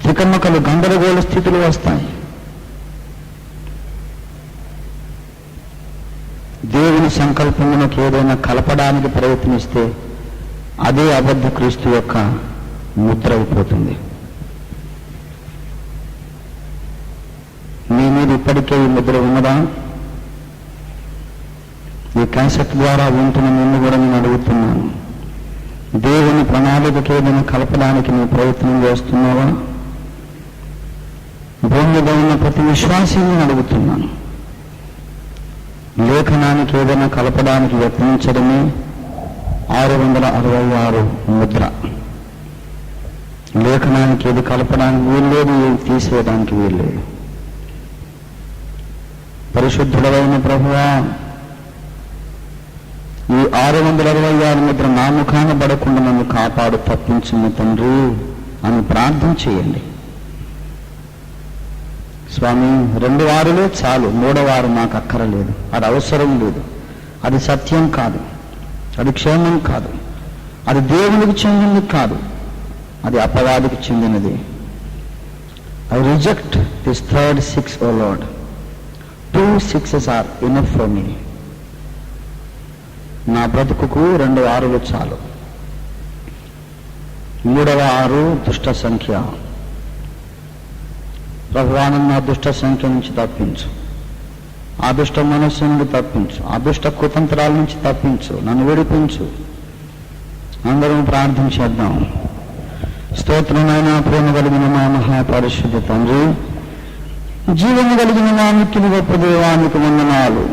తికమకలు, గందరగోళ స్థితులు వస్తాయి. దేవుని సంకల్పములకు ఏదైనా కలపడానికి ప్రయత్నిస్తే అదే అబద్ధ క్రీస్తు యొక్క ముద్ర అయిపోతుంది. మీ మీద ఇప్పటికే ఈ ముద్ర ఉన్నదా? ఈ క్యాసెట్ ద్వారా వింటున్న నిన్ను కూడా నేను అడుగుతున్నాను, దేవుని ప్రణాళికకి ఏదైనా కలపడానికి నీ ప్రయత్నం చేస్తున్నావా? భూమి మీద ఉన్న ప్రతి విశ్వాసిని అడుగుతున్నాను. లేఖనానికి ఏదైనా కలపడానికి యత్నించడమే 666 ముద్ర. లేఖనానికి ఏది కలపడానికి వీల్లేదు, ఏది తీసేయడానికి వీల్లేదు. పరిశుద్ధుడైన ప్రభువా, ఈ 666 ముద్ర నా ముఖాన పడకుండా నన్ను కాపాడు, తప్పించుము తండ్రి అని ప్రార్థన చేయండి. స్వామి, 2 వారులే చాలు, 3వ వారు నాకు అక్కరలేదు, అది అవసరం లేదు, అది సత్యం కాదు, అది క్షేమం కాదు, అది దేవునికి చెందినది కాదు, అది అపవాదికి చెందినది. I reject this 3rd 6, O Lord. 2 6s are enough for me. నా బ్రతుకుకు 2 6లు చాలు. 3వ 6 దుష్ట సంఖ్య. ప్రభువాను నా దుష్ట సంఖ్య నుంచి తప్పించు. ఆ దుష్ట మనస్సు నుండి తప్పించు, ఆ దుష్ట కుతంత్రాల నుంచి తప్పించు, నన్ను విడిపించు. అందరం ప్రార్థన చేద్దాం. స్తోత్రమైన ప్రేమ కలిగిన మా మహాపరిశుద్ధ తండ్రి, జీవము కలిగిన మా మిక్కిలి గొప్ప దేవానికి వందనాలు.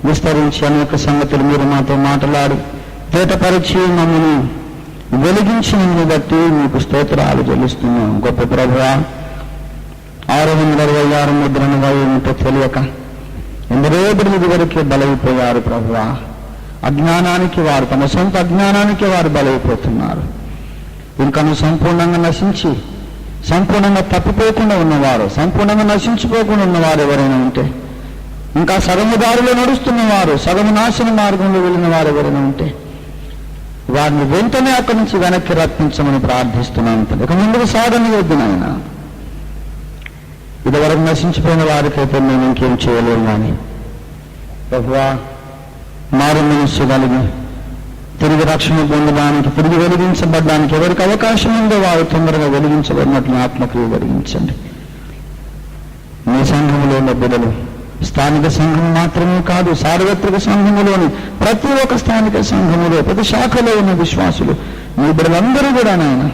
విస్తరించి అనేక సంగతులు మీరు మాతో మాట్లాడి తేటపరిచి మమ్మల్ని వెలిగించినందుని బట్టి మీకు స్తోత్రాలు చెల్లిస్తున్నాం. గొప్ప ప్రభువా, 666 ముద్రలుగా ఏమిటో తెలియక ఎందరో బిడ్డలు వరకే బలైపోయారు ప్రభువా. అజ్ఞానానికి వారు, తమ సొంత అజ్ఞానానికి వారు బలైపోతున్నారు. ఇంకను సంపూర్ణంగా నశించి సంపూర్ణంగా తప్పిపోకుండా ఉన్నవారు, సంపూర్ణంగా నశించిపోకుండా ఉన్నవారు ఎవరైనా ఉంటే, ఇంకా సగము దారిలో నడుస్తున్నవారు, సగము నాశన మార్గంలో వెళ్ళిన వారు ఎవరైనా ఉంటే వారిని వెంటనే అక్కడి నుంచి వెనక్కి రప్పించమని ప్రార్థిస్తున్నాను. ఇక ముందుకు సాగని వద్దు నాయన. ఇదివరకు నశించిపోయిన వారికైతే మేము ఇంకేం చేయలేము. కానీ ప్రభువా, మారు మనస్సు కలిగి తిరిగి రక్షణ పొందడానికి, తిరిగి వెలిగించబడడానికి ఎవరికి అవకాశం ఉందో వారు తొందరగా వెలిగించబడినట్లు ఆత్మక్రియ కలిగించండి. మీ సంఘంలో ఉన్న బిడ్డలు స్థానిక సంఘం మాత్రమే కాదు, సార్వత్రిక సంఘములోని ప్రతి ఒక్క స్థానిక సంఘములో ప్రతి శాఖలో ఉన్న విశ్వాసులు మీ బిడ్డలందరూ కూడా నాయన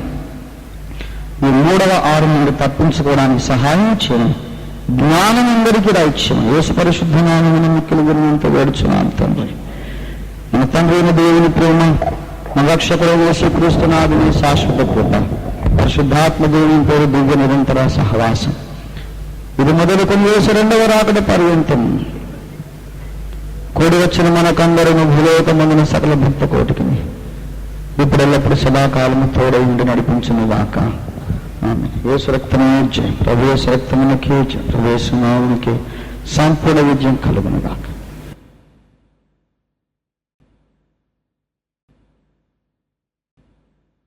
ఈ 3వ ఆరు నుండి తప్పించుకోవడానికి సహాయం చేయండి. జ్ఞానం అందరికీ రాయిచ్చాం. యేసు పరిశుద్ధ నామమున మిక్కిలి గురినంత వేడుచున్నాను తండ్రి. మన తండ్రి అయిన దేవుని ప్రేమ, మన రక్షకుడు యేసుక్రీస్తు నాథుని శాశ్వత కృప, పరిశుద్ధాత్మ దేవుని పేరు దివ్య నిరంతర సహవాసం ఇది మొదలుకొని యేసు 2వ రాకడ పర్యంతం కూడి వచ్చిన మనకందరూ భూలోకమందున సకల భక్త కోటికి ఇప్పుడెల్లప్పుడు సదాకాలము తోడై ఉండి నడిపించును గాక. ఆమేన్. యేసు రక్తమే జయం, ప్రభు యేసు రక్తమునకే జయం, ప్రభు యేసు నామమునకే సంపూర్ణ విజయం కలుగును గాక.